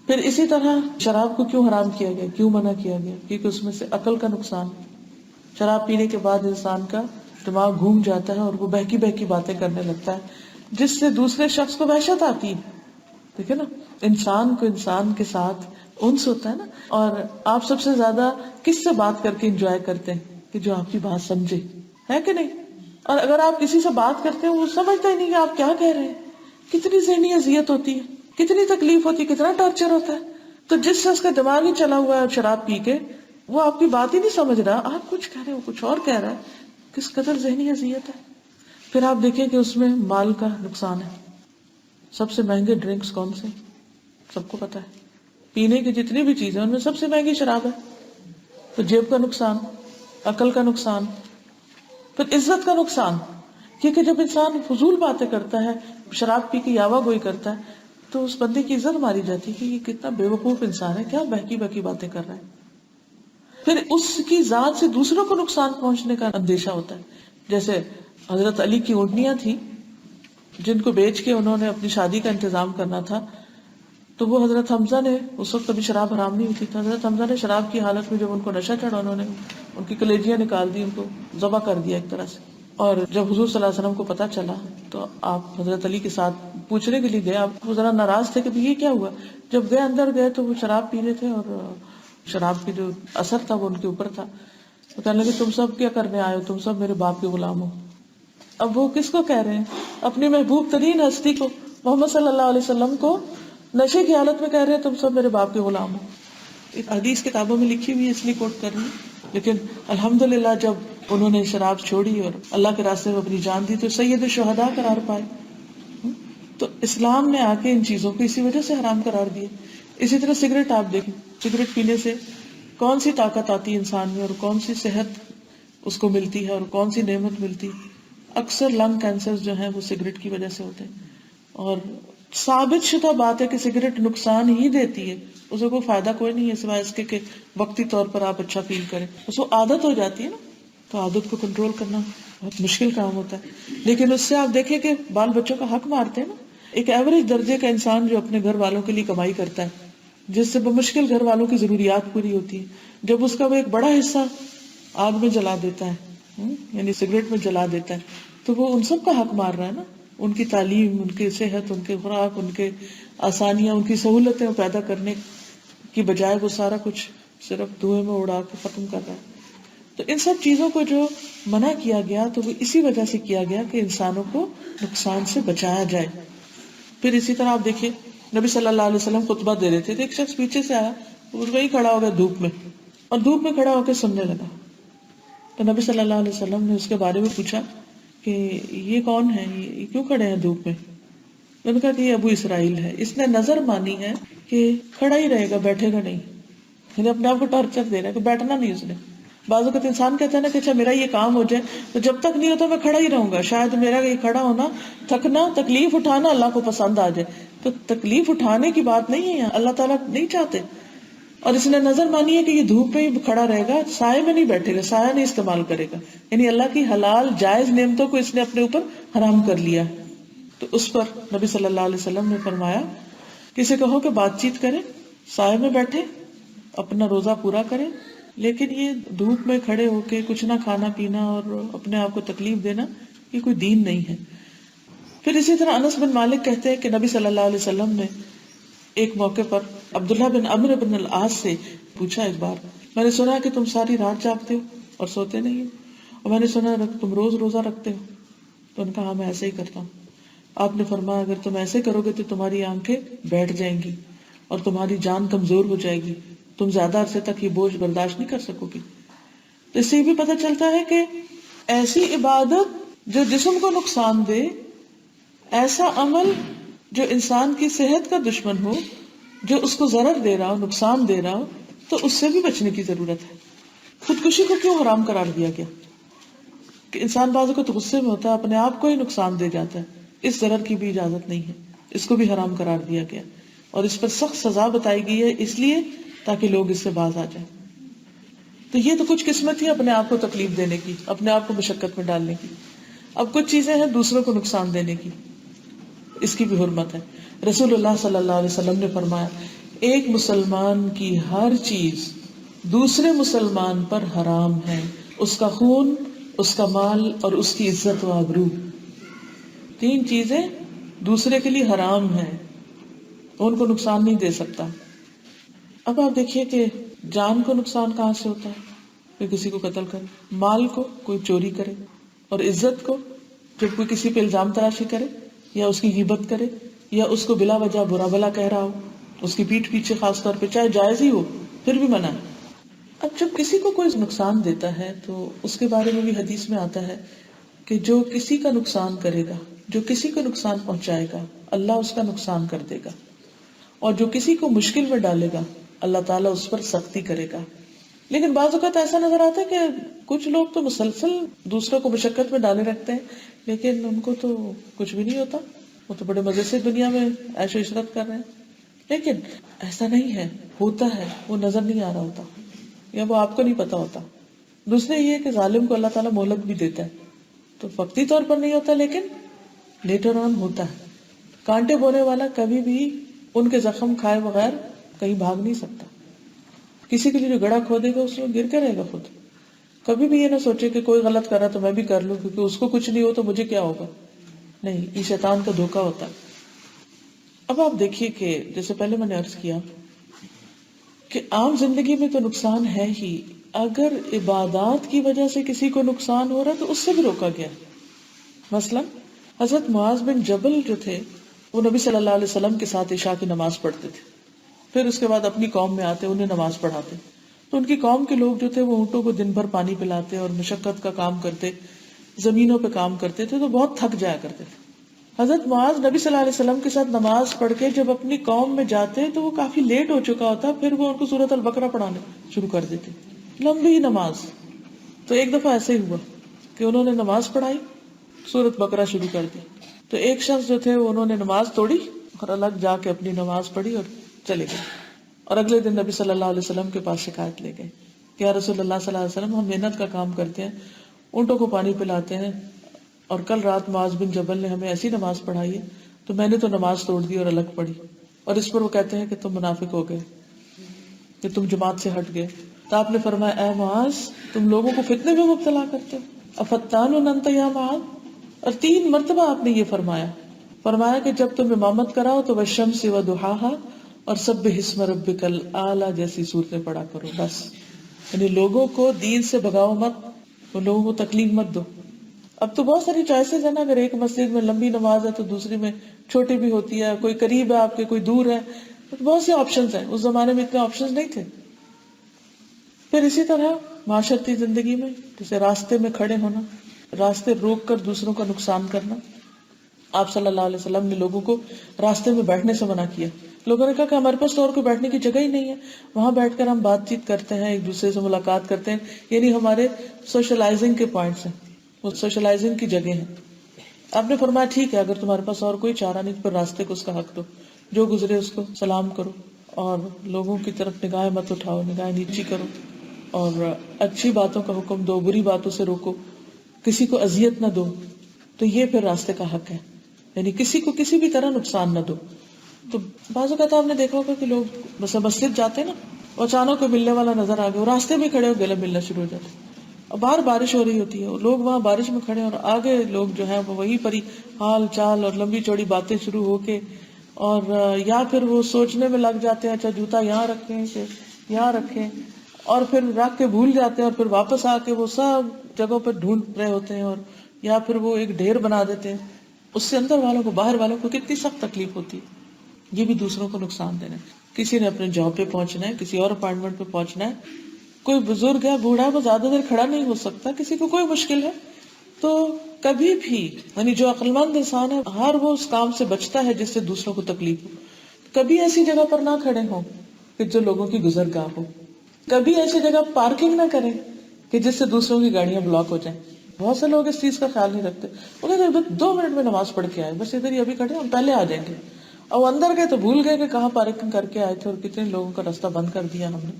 پھر اسی طرح شراب کو کیوں حرام کیا گیا، کیوں منع کیا گیا؟ کیونکہ اس میں سے عقل کا نقصان. شراب پینے کے بعد انسان کا دماغ گھوم جاتا ہے اور وہ بہکی بہکی باتیں کرنے لگتا ہے جس سے دوسرے شخص کو وحشت آتی ہے. ٹھیک ہے نا، انسان کو انسان کے ساتھ انس ہوتا ہے نا. اور آپ سب سے زیادہ کس سے بات کر کے انجوائے کرتے ہیں؟ کہ جو آپ کی بات سمجھے، ہے کہ نہیں؟ اور اگر آپ کسی سے بات کرتے ہیں وہ سمجھتا ہی نہیں کہ آپ کیا کہہ رہے ہیں. کتنی ذہنی اذیت ہوتی ہے، کتنی تکلیف ہوتی ہے، کتنا ٹارچر ہوتا ہے. تو جس شخص کا دماغ ہی چلا ہوا ہے شراب پی کے، وہ آپ کی بات ہی نہیں سمجھ رہا، آپ کچھ کہہ رہے ہو کچھ اور کہہ رہا ہے، کس قدر ذہنی اذیت ہے. پھر آپ دیکھیں کہ اس میں مال کا نقصان ہے. سب سے مہنگے ڈرنکس کون سے؟ سب کو پتا ہے. پینے کی جتنی بھی چیزیں ان میں سب سے مہنگی شراب ہے. تو جیب کا نقصان، عقل کا نقصان، پھر عزت کا نقصان. کیونکہ جب انسان فضول باتیں کرتا ہے، شراب پی کے یاوا گوئی کرتا ہے، تو اس بندے کی عزت ماری جاتی ہے کہ یہ کتنا بے وقوف انسان ہے، کیا بہکی بہکی باتیں کر رہا ہے. پھر اس کی ذات سے دوسروں کو نقصان پہنچنے کا اندیشہ ہوتا ہے. جیسے حضرت علی کی اونٹنیاں تھیں جن کو بیچ کے انہوں نے اپنی شادی کا انتظام کرنا تھا، تو وہ حضرت حمزہ نے، اس وقت کبھی شراب حرام نہیں ہوتی تھی، حضرت حمزہ نے شراب کی حالت میں جب ان کو نشہ چڑھا، انہوں نے ان کی کلیجیاں نکال دی، ان کو ذبح کر دیا ایک طرح سے، اور جب حضور صلی اللہ علیہ وسلم کو پتا چلا تو آپ حضرت علی کے ساتھ پوچھنے کے لیے گئے. آپ وہ ذرا ناراض تھے کہ یہ کیا ہوا. جب گئے اندر گئے تو وہ شراب پی رہے تھے اور شراب کی جو اثر تھا وہ ان کے اوپر تھا. تو کہنے لگے تم سب کیا کرنے آئے ہو, تم سب میرے باپ کے غلام ہو. اب وہ کس کو کہہ رہے ہیں؟ اپنی محبوب ترین ہستی کو, محمد صلی اللہ علیہ وسلم کو نشے کی حالت میں کہہ رہے ہیں تم سب میرے باپ کے غلام ہو. ایک حدیث کتابوں میں لکھی ہوئی ہے اس لیے کوٹ کر رہی ہوں, لیکن الحمدللہ جب انہوں نے شراب چھوڑی اور اللہ کے راستے میں اپنی جان دی تو سید الشہداء قرار پائے. تو اسلام نے آ کے ان چیزوں کو اسی وجہ سے حرام قرار دیے. اسی طرح سگریٹ آپ دیکھیں, سگریٹ پینے سے کون سی طاقت آتی ہے انسان میں اور کون سی صحت اس کو ملتی ہے اور کون سی نعمت ملتی ہے. اکثر لنگ کینسر جو ہیں وہ سگریٹ کی وجہ سے ہوتے ہیں, اور ثابت شدہ بات ہے کہ سگریٹ نقصان ہی دیتی ہے, اسے کوئی فائدہ کوئی نہیں ہے سوائے اس کے کہ وقتی طور پر آپ اچھا فیل کریں. اس کو عادت ہو جاتی ہے نا, تو عادت کو کنٹرول کرنا بہت مشکل کام ہوتا ہے. لیکن اس سے آپ دیکھیں کہ بال بچوں کا حق مارتے ہیں نا. ایک ایوریج درجے کا انسان جو اپنے گھر والوں کے لیے کمائی کرتا ہے, جس سے بمشکل گھر والوں کی ضروریات پوری ہوتی ہے, جب اس کا وہ ایک بڑا حصہ آگ میں جلا دیتا ہے, یعنی سگریٹ میں جلا دیتا ہے, تو وہ ان سب کا حق مار رہا ہے نا. ان کی تعلیم, ان کی صحت, ان کے خوراک, ان کے آسانیاں, ان کی سہولتیں پیدا کرنے کی بجائے وہ سارا کچھ صرف دھوئے میں اڑا کے ختم کر رہا ہے. تو ان سب چیزوں کو جو منع کیا گیا تو وہ اسی وجہ سے کیا گیا کہ انسانوں کو نقصان سے بچایا جائے. پھر اسی طرح آپ دیکھیے نبی صلی اللہ علیہ وسلم خطبہ دے رہے تھے, ایک شخص پیچھے سے آیا, وہی کھڑا ہو گیا دھوپ میں, اور دھوپ میں کھڑا ہو کے سننے لگا. تو نبی صلی اللہ علیہ وسلم نے اس کے بارے میں پوچھا کہ یہ کون ہے, یہ کیوں کھڑے ہیں دھوپ میں؟ میں نے کہا کہ یہ ابو اسرائیل ہے, اس نے نظر مانی ہے کہ کھڑا ہی رہے گا, بیٹھے گا نہیں, یعنی اپنے آپ کو ٹارچر دے رہا ہے کہ بیٹھنا نہیں اس نے. بعض اوقات انسان کہتا ہے نا کہ اچھا میرا یہ کام ہو جائے تو جب تک نہیں ہوتا میں کھڑا ہی رہوں گا, شاید میرا یہ کھڑا ہونا, تھکنا, تکلیف اٹھانا اللہ کو پسند آ جائے. تو تکلیف اٹھانے کی بات نہیں ہے, اللہ تعالیٰ نہیں چاہتے. اور اس نے نظر مانی ہے کہ یہ دھوپ میں ہی کھڑا رہے گا, سائے میں نہیں بیٹھے گا, سایہ نہیں استعمال کرے گا, یعنی اللہ کی حلال جائز نعمتوں کو اس نے اپنے اوپر حرام کر لیا. تو اس پر نبی صلی اللہ علیہ وسلم نے فرمایا کسی کہو کہ بات چیت کرے, سائے میں بیٹھے, اپنا روزہ پورا کرے, لیکن یہ دھوپ میں کھڑے ہو کے کچھ نہ کھانا پینا اور اپنے آپ کو تکلیف دینا یہ کوئی دین نہیں ہے. پھر اسی طرح انس بن مالک کہتے ہیں کہ نبی صلی اللہ علیہ وسلم نے ایک موقع پر عبداللہ بن عمرو بن العاص سے پوچھا ایک بار, میں نے سنا کہ تم ساری رات جاگتے ہو اور سوتے نہیں ہو, اور میں نے سنا تم روز روزہ رکھتے ہو. تو ان کا ہاں میں ایسے ہی کرتا ہوں. آپ نے فرمایا اگر تم ایسے کرو گے تو تمہاری آنکھیں بیٹھ جائیں گی اور تمہاری جان کمزور ہو جائے گی, تم زیادہ عرصے تک یہ بوجھ برداشت نہیں کر سکو گی. تو اس سے یہ بھی پتہ چلتا ہے کہ ایسی عبادت جو جسم کو نقصان دے, ایسا عمل جو انسان کی صحت کا دشمن ہو, جو اس کو ضرر دے رہا ہو, نقصان دے رہا ہو, تو اس سے بھی بچنے کی ضرورت ہے. خودکشی کو کیوں حرام قرار دیا گیا؟ کہ انسان بعض اوقات غصے میں ہوتا ہے, اپنے آپ کو ہی نقصان دے جاتا ہے, اس ضرر کی بھی اجازت نہیں ہے, اس کو بھی حرام قرار دیا گیا, اور اس پر سخت سزا بتائی گئی ہے اس لیے تاکہ لوگ اس سے باز آ جائیں. تو یہ تو کچھ قسمت ہی اپنے آپ کو تکلیف دینے کی, اپنے آپ کو مشقت میں ڈالنے کی. اب کچھ چیزیں ہیں دوسروں کو نقصان دینے کی, اس کی بھی حرمت ہے. رسول اللہ صلی اللہ علیہ وسلم نے فرمایا ایک مسلمان کی ہر چیز دوسرے مسلمان پر حرام ہے, اس کا خون, اس کا مال اور اس کی عزت و آبرو. 3 چیزیں دوسرے کے لیے حرام ہیں, ان کو نقصان نہیں دے سکتا. اب آپ دیکھیے کہ جان کو نقصان کہاں سے ہوتا ہے, کہ کسی کو قتل کرے, مال کو کوئی چوری کرے, اور عزت کو جب کوئی کسی پہ الزام تراشی کرے یا اس کی غیبت کرے یا اس کو بلا وجہ برا بلا کہہ رہا ہو, اس کی پیٹھ پیچھے, خاص طور پہ چاہے جائز ہی ہو پھر بھی منع ہے. اب جب کسی کو کوئی نقصان دیتا ہے تو اس کے بارے میں بھی حدیث میں آتا ہے کہ جو کسی کا نقصان کرے گا, جو کسی کو نقصان پہنچائے گا, اللہ اس کا نقصان کر دے گا, اور جو کسی کو مشکل میں ڈالے گا اللہ تعالیٰ اس پر سختی کرے گا. لیکن بعض اوقات ایسا نظر آتا ہے کہ کچھ لوگ تو مسلسل دوسروں کو مشقت میں ڈالے رکھتے ہیں, لیکن ان کو تو کچھ بھی نہیں ہوتا, وہ تو بڑے مزے سے دنیا میں عیش و عشرت کر رہے ہیں. لیکن ایسا نہیں ہے, ہوتا ہے, وہ نظر نہیں آ رہا ہوتا یا وہ آپ کو نہیں پتا ہوتا. دوسرے یہ کہ ظالم کو اللہ تعالیٰ مہلت بھی دیتا ہے, تو وقتی طور پر نہیں ہوتا لیکن لیٹر آن ہوتا ہے. کانٹے بونے والا کبھی بھی ان کے زخم کھائے بغیر کہیں بھاگ نہیں سکتا. کسی کے لیے جو گڑھا کھودے گا اس میں گر کے رہے گا خود. کبھی بھی یہ نہ سوچے کہ کوئی غلط کر رہا تو میں بھی کر لوں، کیونکہ اس کو کچھ نہیں ہو تو مجھے کیا ہوگا. نہیں، یہ شیطان کا دھوکا ہوتا ہے. اب آپ دیکھیے کہ جیسے پہلے میں نے عرض کیا کہ عام زندگی میں تو نقصان ہے ہی، اگر عبادات کی وجہ سے کسی کو نقصان ہو رہا ہے تو اس سے بھی روکا گیا. مثلا حضرت معاذ بن جبل جو تھے وہ نبی صلی اللہ علیہ وسلم کے ساتھ عشاء کی نماز پڑھتے تھے، پھر اس کے بعد اپنی قوم میں آتے انہیں نماز پڑھاتے. تو ان کی قوم کے لوگ جو تھے وہ اونٹوں کو دن بھر پانی پلاتے اور مشقت کا کام کرتے، زمینوں پہ کام کرتے تھے، تو بہت تھک جایا کرتے تھے. حضرت معاذ نبی صلی اللہ علیہ وسلم کے ساتھ نماز پڑھ کے جب اپنی قوم میں جاتے تو وہ کافی لیٹ ہو چکا ہوتا، پھر وہ ان کو سورۃ البقرہ پڑھانے شروع کر دیتے، لمبی نماز. تو ایک دفعہ ایسے ہی ہوا کہ انہوں نے نماز پڑھائی، سورۃ بقرہ شروع کر دی. تو ایک شخص جو تھے انہوں نے نماز توڑی اور الگ جا کے اپنی نماز پڑھی اور چلے گئے. اور اگلے دن نبی صلی اللہ علیہ وسلم کے پاس شکایت لے گئے کہ یا رسول اللہ صلی اللہ علیہ وسلم، ہم محنت کا کام کرتے ہیں، اونٹوں کو پانی پلاتے ہیں، اور کل رات معاذ بن جبل نے ہمیں ایسی نماز پڑھائی ہے تو میں نے تو نماز توڑ دی اور الگ پڑھی. اور اس پر وہ کہتے ہیں کہ تم منافق ہو گئے، کہ تم جماعت سے ہٹ گئے. تو آپ نے فرمایا اے معاذ، تم لوگوں کو فتنے میں مبتلا کرتے ہو، افتان انت یا معاذ. اور 3 مرتبہ آپ نے یہ فرمایا کہ جب تم امامت کراؤ تو والشمس وضحاہا اور سبح اسم ربک الاعلی جیسی صورتیں پڑھا کرو. بس یعنی لوگوں کو دین سے بھگاؤ مت، لوگوں کو تکلیف مت دو. اب تو بہت ساری چوائسیز ہیں نا، اگر ایک مسجد میں لمبی نماز ہے تو دوسری میں چھوٹی بھی ہوتی ہے، کوئی قریب ہے آپ کے، کوئی دور ہے، بہت سے آپشنز ہیں. اس زمانے میں اتنے آپشنز نہیں تھے. پھر اسی طرح معاشرتی زندگی میں جیسے راستے میں کھڑے ہونا، راستے روک کر دوسروں کا نقصان کرنا. آپ صلی اللہ علیہ وسلم نے لوگوں کو راستے میں بیٹھنے سے منع کیا. لوگوں نے کہا کہ ہمارے پاس تو اور کوئی بیٹھنے کی جگہ ہی نہیں ہے، وہاں بیٹھ کر ہم بات چیت کرتے ہیں، ایک دوسرے سے ملاقات کرتے ہیں، یعنی ہمارے سوشلائزنگ کے پوائنٹس ہیں، وہ سوشلائزنگ کی جگہ ہیں. آپ نے فرمایا ٹھیک ہے، اگر تمہارے پاس اور کوئی چارہ نہیں تو پھر راستے کو اس کا حق دو، جو گزرے اس کو سلام کرو، اور لوگوں کی طرف نگاہیں مت اٹھاؤ، نگاہیں نیچی کرو، اور اچھی باتوں کا حکم دو، بری باتوں سے روکو، کسی کو اذیت نہ دو. تو یہ پھر راستے کا حق ہے، یعنی کسی کو کسی بھی طرح نقصان نہ دو. تو بعض اوقات آپ نے دیکھا ہوگا کہ لوگ بس مسجد جاتے ہیں نا، اچانک کوئی ملنے والا نظر آ گیا، راستے میں کھڑے ہو گلے ملنا شروع ہو جاتے. اور باہر بارش ہو رہی ہوتی ہے، لوگ وہاں بارش میں کھڑے اور آگے لوگ جو ہیں وہ وہیں پر ہی حال چال اور لمبی چوڑی باتیں شروع ہو کے، اور یا پھر وہ سوچنے میں لگ جاتے ہیں اچھا جوتا یہاں رکھیں کہ یہاں رکھیں، اور پھر رکھ کے بھول جاتے ہیں، اور پھر واپس آ کے وہ سب جگہوں پر ڈھونڈ رہے ہوتے ہیں، اور یا پھر وہ ایک ڈھیر بنا دیتے ہیں. اس سے اندر والوں کو باہر والوں کو کتنی سخت تکلیف ہوتی ہے. یہ بھی دوسروں کو نقصان دینا ہے. کسی نے اپنے جاب پہ پہنچنا ہے، کسی اور اپائنٹمنٹ پہ پہنچنا ہے، کوئی بزرگ ہے، بوڑھا ہے، وہ زیادہ دیر کھڑا نہیں ہو سکتا، کسی کو کوئی مشکل ہے، تو کبھی بھی یعنی جو عقل مند انسان ہے ہر وہ اس کام سے بچتا ہے جس سے دوسروں کو تکلیف ہو. کبھی ایسی جگہ پر نہ کھڑے ہوں کہ جو لوگوں کی گزرگاہ ہو. کبھی ایسی جگہ پارکنگ نہ کریں کہ جس سے دوسروں کی گاڑیاں بلاک ہو جائیں. بہت سے لوگ اس چیز کا خیال نہیں رکھتے، انہیں 2 منٹ میں نماز پڑھ کے آئے، بس ادھر ہی ابھی کھڑے ہم پہلے آ جائیں گے، اور اندر گئے تو بھول گئے کہ کہاں پارکنگ کر کے آئے تھے، اور کتنے لوگوں کا راستہ بند کر دیا ہم نے.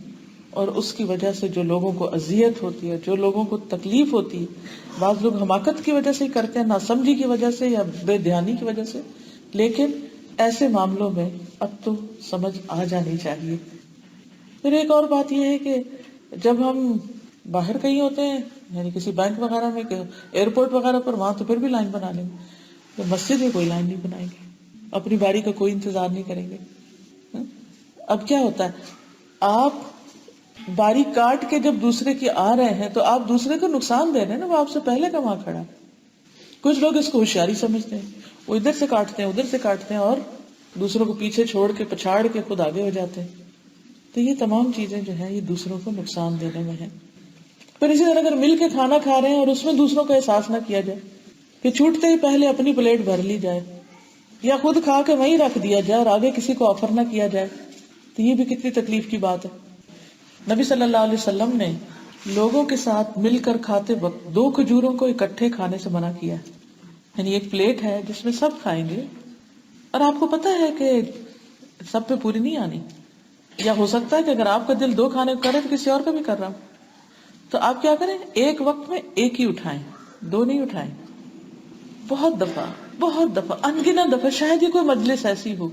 اور اس کی وجہ سے جو لوگوں کو اذیت ہوتی ہے، جو لوگوں کو تکلیف ہوتی ہے، بعض لوگ حماقت کی وجہ سے ہی کرتے ہیں، ناسمجھی کی وجہ سے یا بے دھیانی کی وجہ سے. لیکن ایسے معاملوں میں اب تو سمجھ آ جانی چاہیے. پھر ایک اور بات یہ ہے کہ جب ہم باہر کہیں ہوتے ہیں، یعنی کسی بینک وغیرہ میں، ایئرپورٹ وغیرہ پر، وہاں تو پھر بھی لائن بنا لیں گے. مسجد میں کوئی لائن نہیں بنائیں گے، اپنی باری کا کوئی انتظار نہیں کریں گے. اب کیا ہوتا ہے، آپ باری کاٹ کے جب دوسرے کی آ رہے ہیں تو آپ دوسرے کو نقصان دے رہے ہیں نا، وہ آپ سے پہلے کا وہاں کھڑا ہے. کچھ لوگ اس کو ہوشیاری سمجھتے ہیں، وہ ادھر سے کاٹتے ہیں ادھر سے کاٹتے ہیں، اور دوسروں کو پیچھے چھوڑ کے پچھاڑ کے خود آگے ہو جاتے ہیں. تو یہ تمام چیزیں جو ہیں یہ دوسروں کو نقصان دینے میں ہیں. پھر اسی طرح اگر مل کے کھانا کھا رہے ہیں اور اس میں دوسروں کا احساس نہ کیا جائے، کہ چھوٹتے ہی پہلے اپنی پلیٹ بھر لی جائے، یا خود کھا کے وہیں رکھ دیا جائے اور آگے کسی کو آفر نہ کیا جائے، تو یہ بھی کتنی تکلیف کی بات ہے. نبی صلی اللہ علیہ وسلم نے لوگوں کے ساتھ مل کر کھاتے وقت 2 کھجوروں کو اکٹھے کھانے سے منع کیا. یعنی ایک پلیٹ ہے جس میں سب کھائیں گے، اور آپ کو پتا ہے کہ سب پہ پوری نہیں آنی، یا ہو سکتا ہے کہ اگر آپ کا دل 2 کھانے کو کرے تو کسی اور کا بھی کر رہا ہو، تو آپ کیا کریں، ایک وقت میں ایک ہی اٹھائیں، 2 نہیں اٹھائیں. بہت دفعہ انگنت دفعہ شاید یہ کوئی مجلس ایسی ہو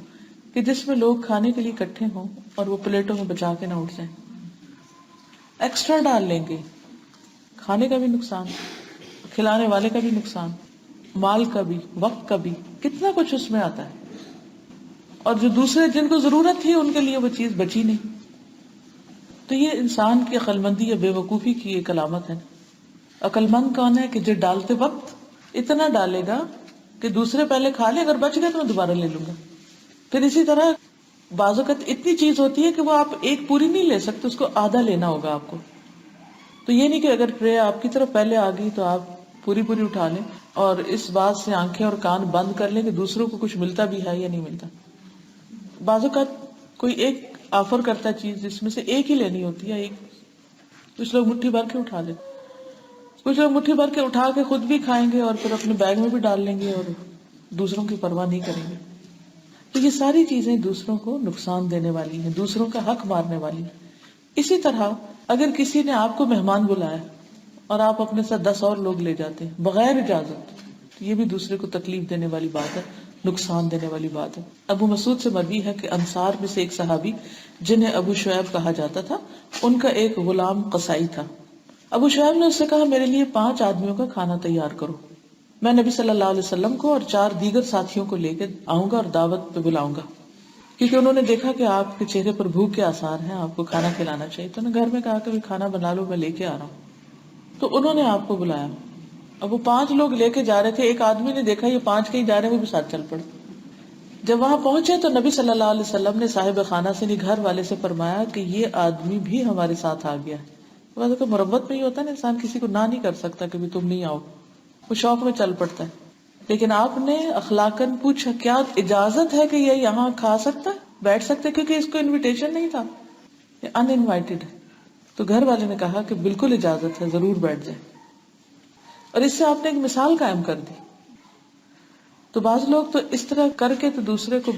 کہ جس میں لوگ کھانے کے لیے اکٹھے ہوں اور وہ پلیٹوں میں بچا کے نہ اٹھ جائیں. ایکسٹرا ڈال لیں گے، کھانے کا بھی نقصان، کھلانے والے کا بھی نقصان، مال کا بھی، وقت کا بھی، کتنا کچھ اس میں آتا ہے. اور جو دوسرے جن کو ضرورت تھی ان کے لیے وہ چیز بچی نہیں. تو یہ انسان کی عقل مندی یا بے وقوفی کی ایک علامت ہے. عقل مند کون ہے کہ جو ڈالتے وقت اتنا ڈالے گا کہ دوسرے پہلے کھا لے، اگر بچ گئے تو میں دوبارہ لے لوں گا. پھر اسی طرح بعض اوقات اتنی چیز ہوتی ہے کہ وہ آپ ایک پوری نہیں لے سکتے، اس کو آدھا لینا ہوگا آپ کو. تو یہ نہیں کہ اگر ٹرے آپ کی طرف پہلے آ گئی تو آپ پوری پوری اٹھا لیں اور اس بات سے آنکھیں اور کان بند کر لیں کہ دوسروں کو کچھ ملتا بھی ہے یا نہیں ملتا. بعض اوقات کوئی ایک آفر کرتا ہے چیز جس میں سے ایک ہی لینی ہوتی ہے، ایک کچھ لوگ مٹھی بھر کے اٹھا لیں، کچھ لوگ مٹھی بھر کے اٹھا کے خود بھی کھائیں گے اور پھر اپنے بیگ میں بھی ڈال لیں گے اور دوسروں کی پرواہ نہیں کریں گے. تو یہ ساری چیزیں دوسروں کو نقصان دینے والی ہیں، دوسروں کا حق مارنے والی ہیں. اسی طرح اگر کسی نے آپ کو مہمان بلایا اور آپ اپنے ساتھ 10 اور لوگ لے جاتے ہیں بغیر اجازت، تو یہ بھی دوسرے کو تکلیف دینے والی بات ہے، نقصان دینے والی بات ہے. ابو مسعود سے مروی ہے کہ انصار میں سے ایک صحابی جنہیں ابو شعیب کہا جاتا تھا، ان کا ایک غلام قصائی تھا. ابو شعیب نے اس سے کہا میرے لیے 5 آدمیوں کا کھانا تیار کرو، میں نبی صلی اللہ علیہ وسلم کو اور 4 دیگر ساتھیوں کو لے کے آؤں گا اور دعوت پہ بلاؤں گا، کیونکہ انہوں نے دیکھا کہ آپ کے چہرے پر بھوک کے آثار ہیں، آپ کو کھانا کھلانا چاہیے. تو انہوں نے گھر میں کہا کہ کھانا بنا لو، میں لے کے آ رہا ہوں. تو انہوں نے آپ کو بلایا. اب وہ 5 لوگ لے کے جا رہے تھے، ایک آدمی نے دیکھا یہ 5 کہیں جا رہے ہیں، وہ بھی ساتھ چل پڑے. جب وہاں پہنچے تو نبی صلی اللہ علیہ وسلم نے صاحب خانہ سے گھر والے سے فرمایا کہ یہ آدمی بھی ہمارے ساتھ آ گیا ہے. تو مربت میں ہی ہوتا ہے نا، انسان کسی کو نہ نہیں کر سکتا کہ تم نہیں آؤ، وہ شوق میں چل پڑتا ہے. لیکن آپ نے اخلاقاً پوچھا کیا اجازت ہے کہ یہ یہاں کھا سکتا ہے، بیٹھ سکتا ہے، کیونکہ اس کو انویٹیشن نہیں تھا، یہ ان انوائٹیڈ ہے. تو گھر والے نے کہا کہ بالکل اجازت ہے، ضرور بیٹھ جائے. اور اس سے آپ نے ایک مثال قائم کر دی. تو بعض لوگ تو اس طرح کر کے تو دوسرے کو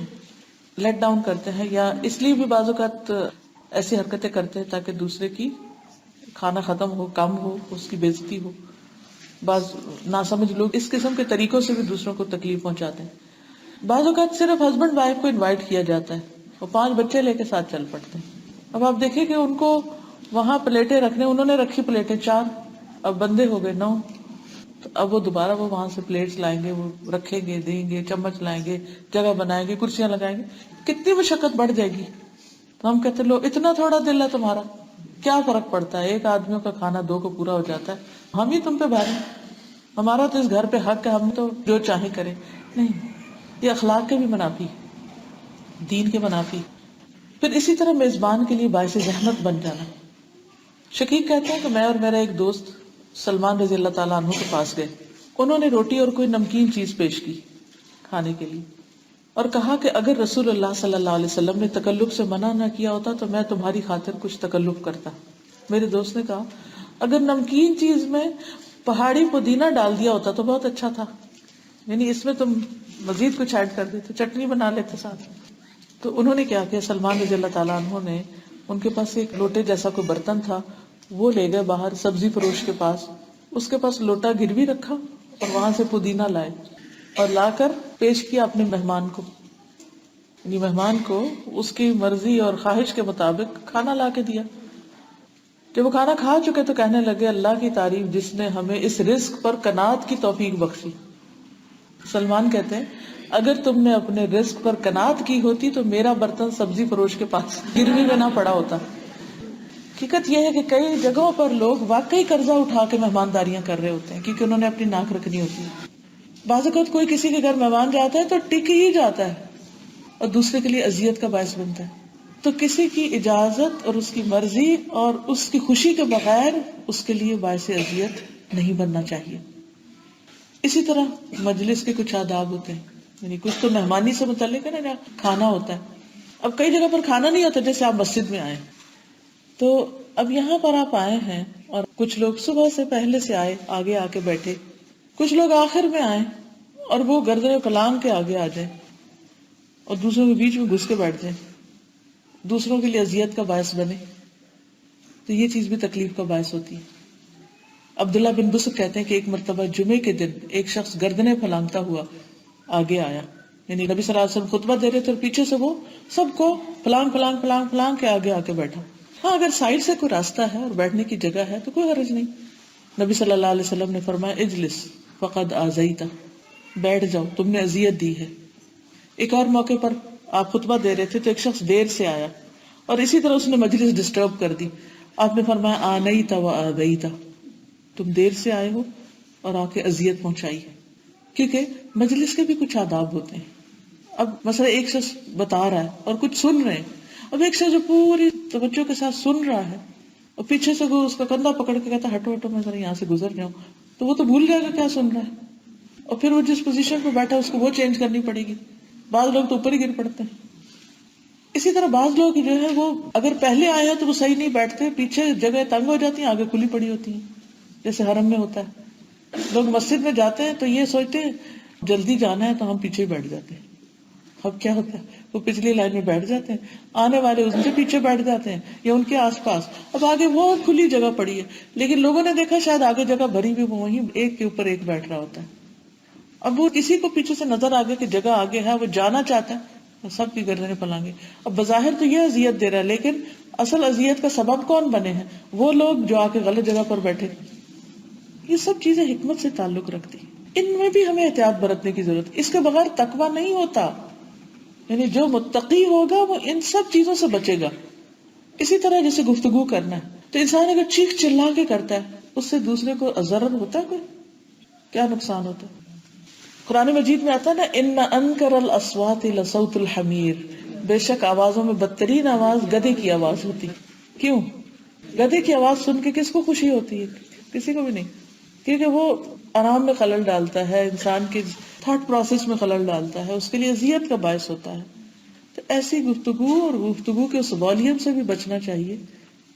لیٹ ڈاؤن کرتے ہیں، یا اس لیے بھی بعض اوقات ایسی حرکتیں کرتے ہیں تاکہ دوسرے کی کھانا ختم ہو، کم ہو، اس کی بےزتی ہو. بعض ناسمجھ لوگ اس قسم کے طریقوں سے بھی دوسروں کو تکلیف پہنچاتے ہیں. بعض اوقات صرف ہسبینڈ وائف کو انوائٹ کیا جاتا ہے، وہ 5 بچے لے کے ساتھ چل پڑتے ہیں. اب آپ دیکھیں کہ ان کو وہاں پلیٹیں رکھنے، انہوں نے رکھی پلیٹیں 4، اب بندے ہو گئے 9. تو اب وہ دوبارہ وہ وہاں سے پلیٹس لائیں گے، وہ رکھیں گے، دیں گے، چمچ لائیں گے، جگہ بنائیں گے، کرسیاں لگائیں گے، کتنی مشقت بڑھ جائے گی. تو ہم کہتے ہیں لو اتنا تھوڑا دل ہے تمہارا، کیا فرق پڑتا ہے، 1 آدمیوں کا کھانا 2 کو پورا ہو جاتا ہے، ہم ہی تم پہ بھاری، ہمارا تو اس گھر پہ حق ہے، ہم تو جو چاہیں کریں. نہیں، یہ اخلاق کے بھی منافی، دین کے منافی. پھر اسی طرح میزبان کے لیے باعث زحمت بن جانا. شقیق کہتے ہیں کہ میں اور میرا ایک دوست سلمان رضی اللہ تعالیٰ عنہ کے پاس گئے. انہوں نے روٹی اور کوئی نمکین چیز پیش کی کھانے کے لیے اور کہا کہ اگر رسول اللہ صلی اللہ علیہ وسلم نے تکلف سے منع نہ کیا ہوتا تو میں تمہاری خاطر کچھ تکلف کرتا. میرے دوست نے کہا اگر نمکین چیز میں پہاڑی پودینہ ڈال دیا ہوتا تو بہت اچھا تھا، یعنی اس میں تم مزید کچھ ایڈ کر دیتے، چٹنی بنا لیتے ساتھ. تو انہوں نے کیا کیا، سلمان رضی اللہ تعالیٰ عنہ نے، ان کے پاس ایک لوٹے جیسا کوئی برتن تھا، وہ لے گئے باہر سبزی فروش کے پاس، اس کے پاس لوٹا گروی رکھا اور وہاں سے پودینہ لائے اور لا کر پیش کیا اپنے مہمان کو. یعنی مہمان کو اس کی مرضی اور خواہش کے مطابق کھانا لا کے دیا. جب وہ کھانا کھا چکے تو کہنے لگے اللہ کی تعریف جس نے ہمیں اس رزق پر قناعت کی توفیق بخشی. سلمان کہتے ہیں اگر تم نے اپنے رزق پر قناعت کی ہوتی تو میرا برتن سبزی فروش کے پاس گروی میں نہ پڑا ہوتا. حقیقت یہ ہے کہ کئی جگہوں پر لوگ واقعی قرضہ اٹھا کے مہمانداریاں کر رہے ہوتے ہیں کیونکہ انہوں نے اپنی ناک رکھنی ہوتی ہے. بعض اوقات کوئی کسی کے گھر مہمان جاتا ہے تو ٹک ہی جاتا ہے اور دوسرے کے لیے اذیت کا باعث بنتا ہے. تو کسی کی اجازت اور اس کی مرضی اور اس کی خوشی کے بغیر اس کے لیے باعث اذیت نہیں بننا چاہیے. اسی طرح مجلس کے کچھ آداب ہوتے ہیں، یعنی کچھ تو مہمانی سے متعلق ہے نا، کھانا ہوتا ہے. اب کئی جگہ پر کھانا نہیں ہوتا، جیسے آپ مسجد میں آئے تو اب یہاں پر آپ آئے ہیں اور کچھ لوگ صبح سے پہلے سے آئے، آگے آ کے بیٹھے، کچھ لوگ آخر میں آئے اور وہ گردن پلانگ کے آگے آ جائیں اور دوسروں کے بیچ میں گھس کے بیٹھ جائیں، دوسروں کے لیے اذیت کا باعث بنے. تو یہ چیز بھی تکلیف کا باعث ہوتی ہے. عبداللہ بن بسر کہتے ہیں کہ ایک مرتبہ جمعے کے دن ایک شخص گردنیں پھلانگتا ہوا آگے آیا، یعنی نبی صلی اللہ علیہ وسلم خطبہ دے رہے تھے اور پیچھے سے وہ سب کو پھلانگ کے آگے آ کے بیٹھا. ہاں اگر سائڈ سے کوئی راستہ ہے اور بیٹھنے کی جگہ ہے تو کوئی حرج نہیں، نبی صلی اللہ علیہ وسلم نے فرمایا اجلس فقد آزیتا، بیٹھ جاؤ، تم نے اذیت دی ہے. ایک اور موقع پر آپ خطبہ دے رہے تھے تو ایک شخص دیر سے آیا اور اسی طرح اس نے مجلس ڈسٹرب کر دی. آپ نے فرمایا آنیتا و آذیتا، تم دیر سے آئے ہو اور آ کے اذیت پہنچائی ہے. کیونکہ مجلس کے بھی کچھ آداب ہوتے ہیں. اب مثلا ایک شخص بتا رہا ہے اور کچھ سن رہے ہیں، اب ایک شخص جو پوری توجہ کے ساتھ سن رہا ہے اور پیچھے سے وہ اس کا کندھا پکڑ کے کہتا ہے ہٹو ہٹو میں ذرا یہاں سے گزر جاؤں، تو وہ تو بھول جائے گا کیا سن رہا ہے، اور پھر وہ جس پوزیشن پہ بیٹھا اس کو وہ چینج کرنی پڑے گی. بعض لوگ تو اوپر ہی گر پڑتے ہیں. اسی طرح بعض لوگ جو ہے وہ اگر پہلے آئے ہیں تو وہ صحیح نہیں بیٹھتے، پیچھے جگہ تنگ ہو جاتی ہیں، آگے کھلی پڑی ہوتی ہیں، جیسے حرم میں ہوتا ہے. لوگ مسجد میں جاتے ہیں تو یہ سوچتے ہیں جلدی جانا ہے تو ہم پیچھے بیٹھ جاتے ہیں. اب کیا ہوتا ہے، وہ پچھلی لائن میں بیٹھ جاتے ہیں، آنے والے ان سے پیچھے بیٹھ جاتے ہیں یا ان کے آس پاس. اب آگے بہت کھلی جگہ پڑی ہے لیکن لوگوں نے دیکھا شاید آگے جگہ بھری ہوئی، وہ وہیں ایک کے اوپر ایک بیٹھ رہا ہوتا ہے. اب وہ کسی کو پیچھے سے نظر آگے کہ جگہ آگے ہے، وہ جانا چاہتا ہے، سب کی گردنیں پلانگے. اب بظاہر تو یہ اذیت دے رہا ہے لیکن اصل اذیت کا سبب کون بنے ہیں؟ وہ لوگ جو آ کے غلط جگہ پر بیٹھے. یہ سب چیزیں حکمت سے تعلق رکھتی، ان میں بھی ہمیں احتیاط برتنے کی ضرورت. اس کے بغیر تقویٰ نہیں ہوتا. یعنی جو متقی ہوگا وہ ان سب چیزوں سے بچے گا. اسی طرح جیسے گفتگو کرنا ہے تو انسان اگر چیخ چلا کے کرتا ہے اس سے دوسرے کو ضرر ہوتا ہے، کوئی کیا نقصان ہوتا ہے؟ قرآن مجید میں آتا ہے نا ان انکر الاصوات لصوت الحمیر، بے شک آوازوں میں بدترین آواز گدھے کی آواز ہوتی. کیوں؟ گدھے کی آواز سن کے کس کو خوشی ہوتی ہے؟ کسی کو بھی نہیں، کیونکہ وہ آرام میں خلل ڈالتا ہے، انسان کے تھاٹ پروسیس میں خلل ڈالتا ہے، اس کے لیے اذیت کا باعث ہوتا ہے. تو ایسی گفتگو اور گفتگو کے اس والیوم سے بھی بچنا چاہیے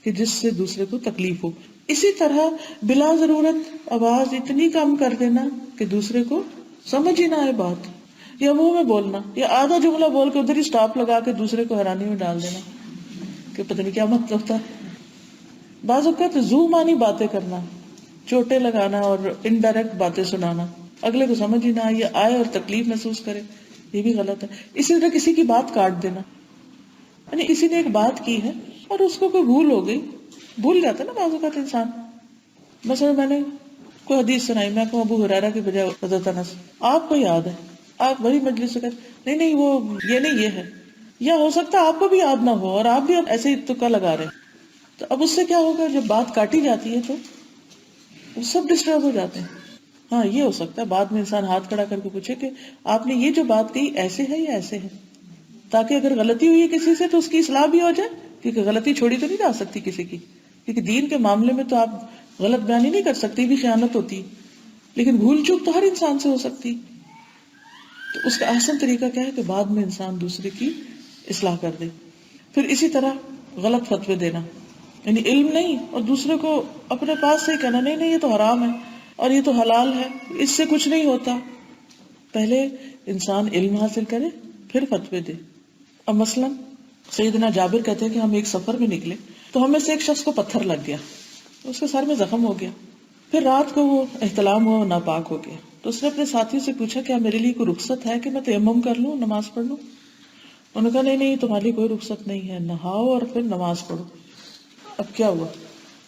کہ جس سے دوسرے کو تکلیف ہو. اسی طرح بلا ضرورت آواز اتنی کم کر دینا کہ دوسرے کو سمجھ ہی نہ آئے بات، یا منہ میں بولنا یا آدھا جملہ بول کے ادھر ہی سٹاپ لگا کے دوسرے کو حیرانی میں ڈال دینا کہ پتہ نہیں کیا مطلب ہوتا ہے. بعض اوقات زو مانی باتیں کرنا، چوٹے لگانا اور انڈائریکٹ باتیں سنانا، اگلے کو سمجھ ہی نہ آئے اور تکلیف محسوس کرے، یہ بھی غلط ہے. اسی طرح کسی کی بات کاٹ دینا، یعنی کسی نے ایک بات کی ہے اور اس کو کوئی بھول ہو گئی، بھول جاتا ہے نا بعض اوقات انسان. مثلا میں نے کوئی حدیث سنائی، میں کہوں ابو ہریرہ کی بجائے حضرت انس، آپ کو یاد ہے، آپ بڑی مجلس سے کہتے نہیں وہ یہ نہیں یہ ہے، یا ہو سکتا ہے آپ کو بھی یاد نہ ہو اور آپ بھی ایسے ہی تکا لگا رہے. تو اب اس سے کیا ہوگا، جب بات کاٹی جاتی ہے تو وہ سب ڈسٹرب ہو جاتے ہیں. ہاں یہ ہو سکتا ہے بعد میں انسان ہاتھ کھڑا کر کے پوچھے کہ آپ نے یہ جو بات کہی ایسے ہے یا ایسے ہے، تاکہ اگر غلطی ہوئی ہے کسی سے تو اس کی اصلاح بھی ہو جائے، کیونکہ غلطی چھوڑی تو نہیں جا سکتی کسی کی، کیونکہ دین کے معاملے میں تو آپ غلط بیانی نہیں کر سکتی، بھی خیانت ہوتی، لیکن بھول چوک تو ہر انسان سے ہو سکتی. تو اس کا احسن طریقہ کیا ہے کہ بعد میں انسان دوسرے کی اصلاح کر دے. پھر اسی طرح غلط فتوے دینا، یعنی علم نہیں اور دوسرے کو اپنے پاس سے کہنا نہیں نہیں یہ تو حرام ہے اور یہ تو حلال ہے، اس سے کچھ نہیں ہوتا. پہلے انسان علم حاصل کرے پھر فتوے دے. اب مثلا سیدنا جابر کہتے ہیں کہ ہم ایک سفر میں نکلے تو ہمیں سے ایک شخص کو پتھر لگ گیا، اس کے سر میں زخم ہو گیا. پھر رات کو وہ احتلام ہوا، ناپاک ہو گیا. تو اس نے اپنے ساتھی سے پوچھا کیا میرے لیے کوئی رخصت ہے کہ میں تیمم کر لوں، نماز پڑھ لوں؟ انہوں نے کہا نہیں نہیں تمہارے لیے کوئی رخصت نہیں ہے، نہاؤ اور پھر نماز پڑھو. اب کیا ہوا،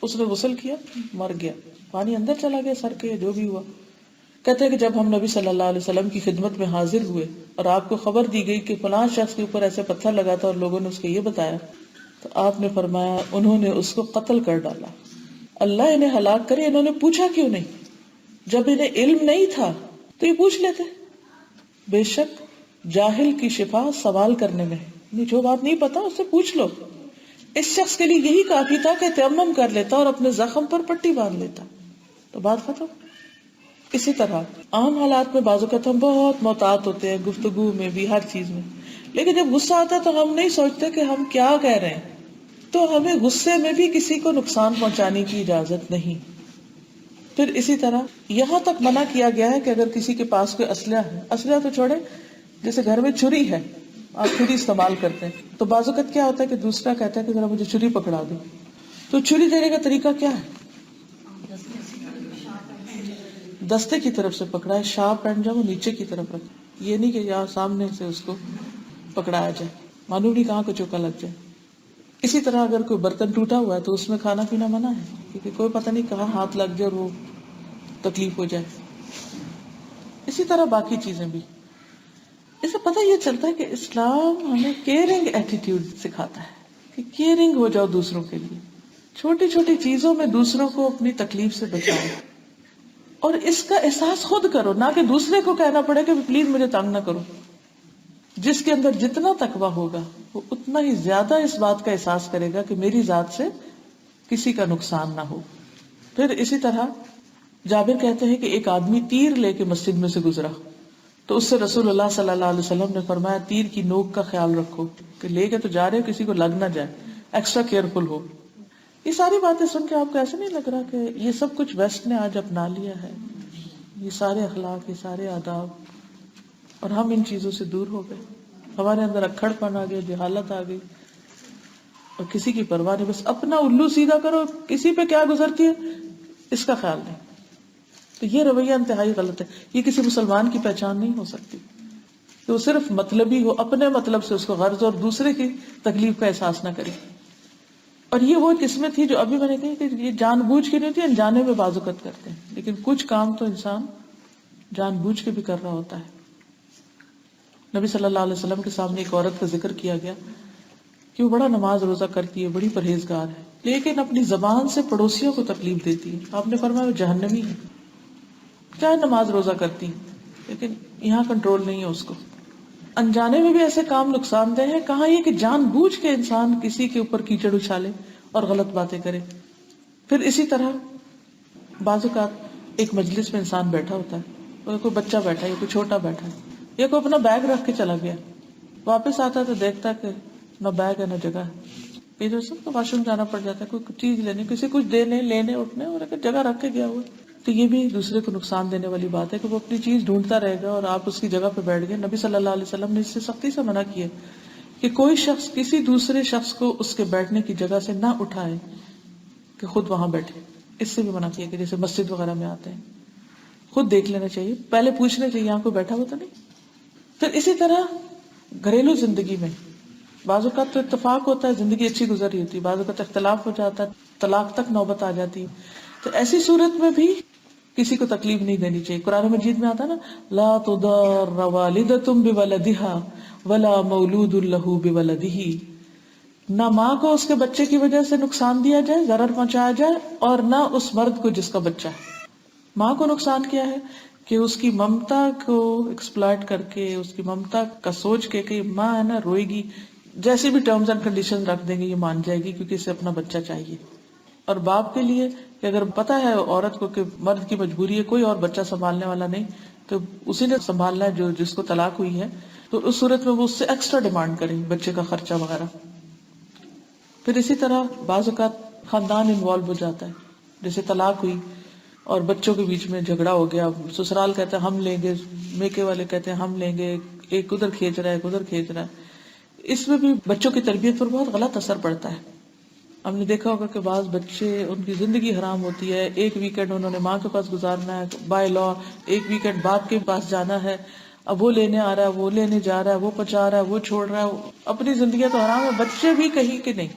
اس نے غسل کیا، مر گیا، پانی اندر چلا گیا سر کے، جو بھی ہوا. کہتے ہیں کہ جب ہم نبی صلی اللہ علیہ وسلم کی خدمت میں حاضر ہوئے اور آپ کو خبر دی گئی کہ فلاں شخص کے اوپر ایسے پتھر لگا تھا اور لوگوں نے اس کو یہ بتایا، تو آپ نے فرمایا انہوں نے اس کو قتل کر ڈالا، اللہ انہیں ہلاک کرے. انہوں نے پوچھا کیوں نہیں؟ جب انہیں علم نہیں تھا تو یہ پوچھ لیتے. بے شک جاہل کی شفا سوال کرنے میں ہے، جو بات نہیں پتا اس سے پوچھ لو. اس شخص کے لیے یہی کافی تھا کہ تیمم کر لیتا اور اپنے زخم پر پٹی باندھ لیتا، تو بات ختم. اسی طرح عام حالات میں بعض اوقات ہم بہت محتاط ہوتے ہیں، گفتگو میں بھی، ہر چیز میں، لیکن جب غصہ آتا ہے تو ہم نہیں سوچتے کہ ہم کیا کہہ رہے ہیں. تو ہمیں غصے میں بھی کسی کو نقصان پہنچانے کی اجازت نہیں. پھر اسی طرح یہاں تک منع کیا گیا ہے کہ اگر کسی کے پاس کوئی اسلحہ ہے، اسلحہ تو چھوڑے، جیسے گھر میں چھری ہے، آپ چھری استعمال کرتے ہیں، تو بعض اوقات کیا ہوتا ہے کہ دوسرا کہتا ہے کہ ذرا مجھے چھری پکڑا دو، تو چھری دینے کا طریقہ کیا ہے؟ دستے کی طرف سے پکڑا ہے، شارپ اینڈ جو وہ نیچے کی طرف رکھ، یہ نہیں کہ یہاں سامنے سے اس کو پکڑایا جائے، معلوم نہیں کہاں کو چوکا لگ جائے. اسی طرح اگر کوئی برتن ٹوٹا ہوا ہے تو اس میں کھانا پینا منع ہے، کیونکہ کوئی پتہ نہیں کہاں ہاتھ لگ جائے اور وہ تکلیف ہو جائے. اسی طرح باقی چیزیں بھی. اس سے پتہ یہ چلتا ہے کہ اسلام ہمیں کیئرنگ ایٹیٹیوڈ سکھاتا ہے کہ کیئرنگ ہو جاؤ دوسروں کے لیے، چھوٹی چھوٹی چیزوں میں دوسروں کو اپنی تکلیف سے بچاؤ، اور اس کا احساس خود کرو، نہ کہ دوسرے کو کہنا پڑے کہ پلیز مجھے تنگ نہ کرو. جس کے اندر جتنا تقویٰ ہوگا وہ اتنا ہی زیادہ اس بات کا احساس کرے گا کہ میری ذات سے کسی کا نقصان نہ ہو. پھر اسی طرح جابر کہتے ہیں کہ ایک آدمی تیر لے کے مسجد میں سے گزرا تو اس سے رسول اللہ صلی اللہ علیہ وسلم نے فرمایا تیر کی نوک کا خیال رکھو کہ لے کے تو جا رہے ہو کسی کو لگ نہ جائے، ایکسٹرا کیئرفل ہو. یہ ساری باتیں سن کے آپ کو ایسے نہیں لگ رہا کہ یہ سب کچھ ویسٹ نے آج اپنا لیا ہے، یہ سارے اخلاق، یہ سارے آداب، اور ہم ان چیزوں سے دور ہو گئے. ہمارے اندر اکھڑ پن آ گیا، جہالت آ گئی، اور کسی کی پرواہ نہیں، بس اپنا الو سیدھا کرو، کسی پہ کیا گزرتی ہے اس کا خیال نہیں. تو یہ رویہ انتہائی غلط ہے. یہ کسی مسلمان کی پہچان نہیں ہو سکتی کہ وہ صرف مطلبی ہو، اپنے مطلب سے اس کو غرض، اور دوسرے کی تکلیف کا احساس نہ کرے. اور یہ وہ قسمت تھی جو ابھی میں نے کہی کہ یہ جان بوجھ کے نہیں ہوتی، انجانے میں بعض اوقات کرتے ہیں، لیکن کچھ کام تو انسان جان بوجھ کے بھی کر رہا ہوتا ہے. نبی صلی اللہ علیہ وسلم کے سامنے ایک عورت کا ذکر کیا گیا کہ وہ بڑا نماز روزہ کرتی ہے، بڑی پرہیزگار ہے، لیکن اپنی زبان سے پڑوسیوں کو تکلیف دیتی ہے. آپ نے فرمایا وہ جہنمی ہے. چاہے نماز روزہ کرتی لیکن یہاں کنٹرول نہیں ہے اس کو. انجانے میں بھی ایسے کام نقصان دہ ہیں. کہاں یہ کہ جان بوجھ کے انسان کسی کے اوپر کیچڑ اچھالے اور غلط باتیں کرے. پھر اسی طرح بعض اوقات ایک مجلس میں انسان بیٹھا ہوتا ہے، کوئی بچہ بیٹھا ہے، کوئی چھوٹا بیٹھا ہے، یا کوئی اپنا بیگ رکھ کے چلا گیا، واپس آتا ہے تو دیکھتا ہے کہ نہ بیگ ہے نہ جگہ ہے. ادھر سب کو واش روم جانا پڑ جاتا ہے، کوئی چیز لینے، کسی کچھ دینے لینے اٹھنے، اور اگر جگہ رکھ کے گیا ہوا. تو یہ بھی دوسرے کو نقصان دینے والی بات ہے کہ وہ اپنی چیز ڈھونڈتا رہے گا اور آپ اس کی جگہ پہ بیٹھ گئے. نبی صلی اللہ علیہ وسلم نے اس سے سختی سے منع کیا کہ کوئی شخص کسی دوسرے شخص کو اس کے بیٹھنے کی جگہ سے نہ اٹھائے کہ خود وہاں بیٹھے. اس سے بھی منع کیا کہ جیسے مسجد وغیرہ میں آتے ہیں خود دیکھ لینا چاہیے، پہلے پوچھنا چاہیے یہاں کوئی بیٹھا ہوا تو نہیں. پھر اسی طرح گھریلو زندگی میں بعض اوقات تو اتفاق ہوتا ہے، زندگی اچھی گزر رہی ہوتی ہے، بعض اوقات اختلاف ہو جاتا ہے، طلاق تک نوبت آ جاتی ہے. تو ایسی صورت میں بھی کسی کو تکلیف نہیں دینی چاہیے. قرآن مجید میں آتا ہے نا، لا تضار والدۃ بولدها ولا مولود له بولده، نہ ماں کو اس کے بچے کی وجہ سے نقصان دیا جائے، ضرر پہنچایا جائے، اور نہ اس مرد کو جس کا بچہ ہے. ماں کو نقصان کیا ہے کہ اس کی ممتا کو ایکسپلائٹ کر کے، اس کی ممتا کا سوچ کے کہ ماں ہے نا روئے گی، جیسے بھی ٹرمز اینڈ کنڈیشن رکھ دیں گے یہ مان جائے گی کیونکہ اسے اپنا بچہ چاہیے. اور باپ کے لیے کہ اگر پتا ہے عورت کو کہ مرد کی مجبوری ہے، کوئی اور بچہ سنبھالنے والا نہیں، تو اسی نے سنبھالنا ہے جو جس کو طلاق ہوئی ہے، تو اس صورت میں وہ اس سے ایکسٹرا ڈیمانڈ کریں بچے کا خرچہ وغیرہ. پھر اسی طرح بعض اوقات خاندان انوالو ہو جاتا ہے، جیسے طلاق ہوئی اور بچوں کے بیچ میں جھگڑا ہو گیا، سسرال کہتے ہیں ہم لیں گے، میکے والے کہتے ہیں ہم لیں گے، ایک ادھر کھینچ رہا ہے ایک ادھر کھینچ رہا ہے. اس میں بھی بچوں کی تربیت پر بہت غلط اثر پڑتا ہے. ہم نے دیکھا ہوگا کہ بعض بچے ان کی زندگی حرام ہوتی ہے، ایک ویکینڈ انہوں نے ماں کے پاس گزارنا ہے بائی لا، ایک ویکینڈ باپ کے پاس جانا ہے، اب وہ لینے آ رہا ہے، وہ لینے جا رہا ہے، وہ پہنچا رہا ہے، وہ چھوڑ رہا ہے، اپنی زندگی تو حرام ہے. بچے بھی کہیں کہ نہیں،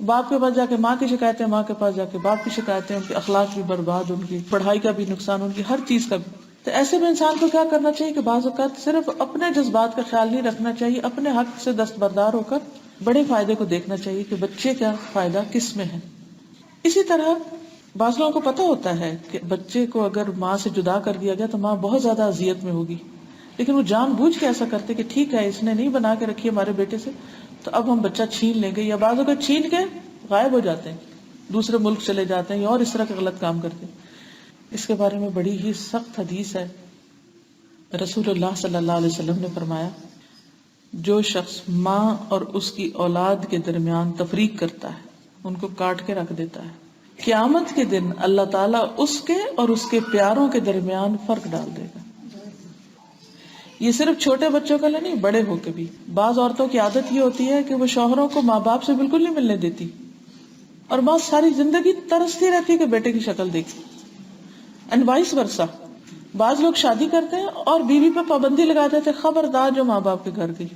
باپ کے پاس جا کے ماں کی شکایتیں، ماں کے پاس جا کے باپ کی شکایتیں، ان کے اخلاق بھی برباد، ان کی پڑھائی کا بھی نقصان، ان کی ہر چیز کا بھی. تو ایسے میں انسان کو کیا کرنا چاہیے کہ بعض اوقات صرف اپنے جذبات کا خیال نہیں رکھنا چاہیے، اپنے حق سے دستبردار ہو کر بڑے فائدے کو دیکھنا چاہیے کہ بچے کا فائدہ کس میں ہے. اسی طرح بعض لوگوں کو پتہ ہوتا ہے کہ بچے کو اگر ماں سے جدا کر دیا گیا تو ماں بہت زیادہ اذیت میں ہوگی، لیکن وہ جان بوجھ کے ایسا کرتے کہ ٹھیک ہے اس نے نہیں بنا کے رکھی ہمارے بیٹے سے، تو اب ہم بچہ چھین لیں گے، یا بعضوں کا چھین کے غائب ہو جاتے ہیں، دوسرے ملک چلے جاتے ہیں، یا اور اس طرح کے غلط کام کرتے ہیں. اس کے بارے میں بڑی ہی سخت حدیث ہے. رسول اللہ صلی اللہ علیہ وسلم نے فرمایا، جو شخص ماں اور اس کی اولاد کے درمیان تفریق کرتا ہے، ان کو کاٹ کے رکھ دیتا ہے، قیامت کے دن اللہ تعالیٰ اس کے اور اس کے پیاروں کے درمیان فرق ڈال دے گا. یہ صرف چھوٹے بچوں کا نہیں، بڑے ہو کے بھی. بعض عورتوں کی عادت یہ ہوتی ہے کہ وہ شوہروں کو ماں باپ سے بالکل نہیں ملنے دیتی، اور بہت ساری زندگی ترستی رہتی ہے کہ بیٹے کی شکل دیکھی. اینڈ وائس ورسا، بعض لوگ شادی کرتے ہیں اور بیوی پہ پابندی لگا دیتے ہیں، خبردار جو ماں باپ کے گھر گئی.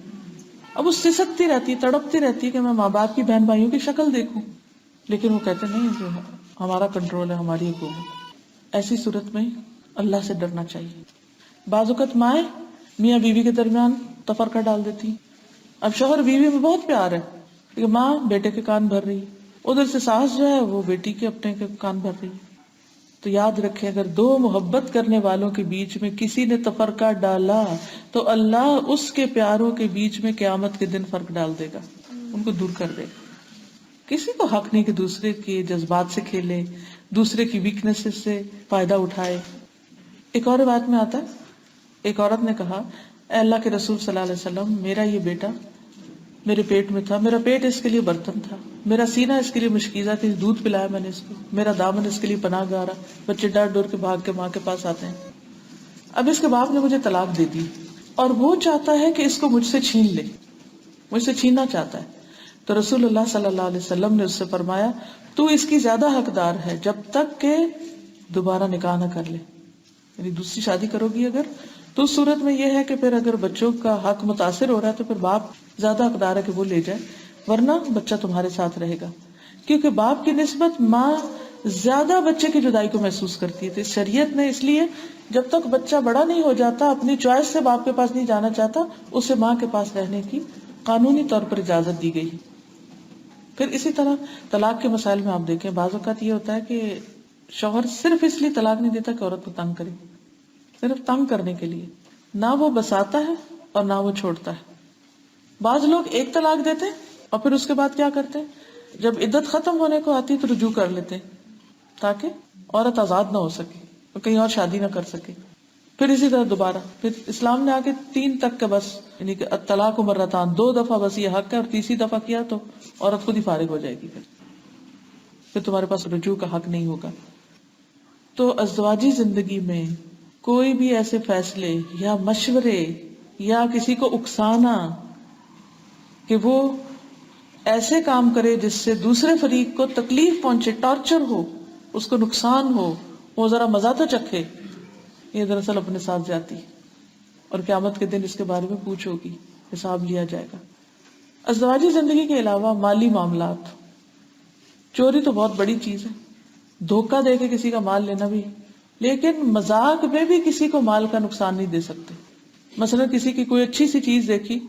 اب وہ سسکتی رہتی ہے، تڑپتی رہتی ہے کہ میں ماں باپ کی بہن بھائیوں کی شکل دیکھوں، لیکن وہ کہتے نہیں جو ہمارا کنٹرول ہے، ہماری حکومت. ایسی صورت میں اللہ سے ڈرنا چاہیے. بعض اوقات مائیں میاں بیوی کے درمیان تفرقہ ڈال دیتی. اب شوہر بیوی میں بہت پیار ہے لیکن ماں بیٹے کے کان بھر رہی ہے، ادھر سے ساس جو ہے وہ بیٹی کے اپنے کے کان بھر رہی ہے. تو یاد رکھیں اگر دو محبت کرنے والوں کے بیچ میں کسی نے تفرقہ ڈالا تو اللہ اس کے پیاروں کے بیچ میں قیامت کے دن فرق ڈال دے گا، ان کو دور کر دے گا. کسی کو حق نہیں کہ دوسرے کے جذبات سے کھیلے، دوسرے کی ویکنیس سے فائدہ اٹھائے. ایک اور بات میں آتا ہے، ایک عورت نے کہا اے اللہ کے رسول صلی اللہ علیہ وسلم، میرا یہ بیٹا میرے پیٹ میں تھا، میرا پیٹ اس کے لیے برتن تھا، میرا سینہ اس کے لیے مشکیزہ تھی، دودھ پلایا میں نے اس کو، میرا دامن اس کے لیے پناہ گارا، بچے ڈر ڈور کے بھاگ کے ماں کے پاس آتے ہیں. اب اس کے باپ نے مجھے طلاق دے دی اور وہ چاہتا ہے کہ اس کو مجھ سے چھین لے، مجھ سے چھیننا چاہتا ہے. تو رسول اللہ صلی اللہ علیہ وسلم نے اس سے فرمایا تو اس کی زیادہ حقدار ہے جب تک کہ دوبارہ نکاح نہ کر لے، یعنی دوسری شادی کرو گی اگر تو اس صورت میں یہ ہے کہ پھر اگر بچوں کا حق متاثر ہو رہا ہے تو پھر باپ زیادہ حقدار ہے کہ وہ لے جائے، ورنہ بچہ تمہارے ساتھ رہے گا. کیونکہ باپ کی نسبت ماں زیادہ بچے کی جدائی کو محسوس کرتی ہے. تو اس شریعت نے اس لیے جب تک بچہ بڑا نہیں ہو جاتا، اپنی چوائس سے باپ کے پاس نہیں جانا چاہتا، اسے ماں کے پاس رہنے کی قانونی طور پر اجازت دی گئی. پھر اسی طرح طلاق کے مسائل میں آپ دیکھیں بعض اوقات یہ ہوتا ہے کہ شوہر صرف اس لیے طلاق نہیں دیتا کہ عورت کو تنگ کرے، صرف تنگ کرنے کے لیے، نہ وہ بساتا ہے اور نہ وہ چھوڑتا ہے. بعض لوگ ایک طلاق دیتے اور پھر اس کے بعد کیا کرتے ہیں، جب عدت ختم ہونے کو آتی تو رجوع کر لیتے تاکہ عورت آزاد نہ ہو سکے اور کہیں اور شادی نہ کر سکے. پھر اسی طرح دوبارہ پھر اسلام نے آگے 3 تک کا بس، یعنی کہ طلاق مرتان، 2 دفعہ بس یہ حق ہے، اور تیسری دفعہ کیا تو عورت خود ہی فارغ ہو جائے گی، پھر تمہارے پاس رجوع کا حق نہیں ہوگا. تو ازدواجی زندگی میں کوئی بھی ایسے فیصلے یا مشورے یا کسی کو اکسانا کہ وہ ایسے کام کرے جس سے دوسرے فریق کو تکلیف پہنچے، ٹارچر ہو، اس کو نقصان ہو، وہ ذرا مزہ تو چکھے، یہ دراصل اپنے ساتھ جاتی اور قیامت کے دن اس کے بارے میں پوچھ ہوگی، حساب لیا جائے گا. ازدواجی زندگی کے علاوہ مالی معاملات، چوری تو بہت بڑی چیز ہے، دھوکہ دے کے کسی کا مال لینا بھی، لیکن مذاق میں بھی کسی کو مال کا نقصان نہیں دے سکتے. مثلا کسی کی کوئی اچھی سی چیز دیکھی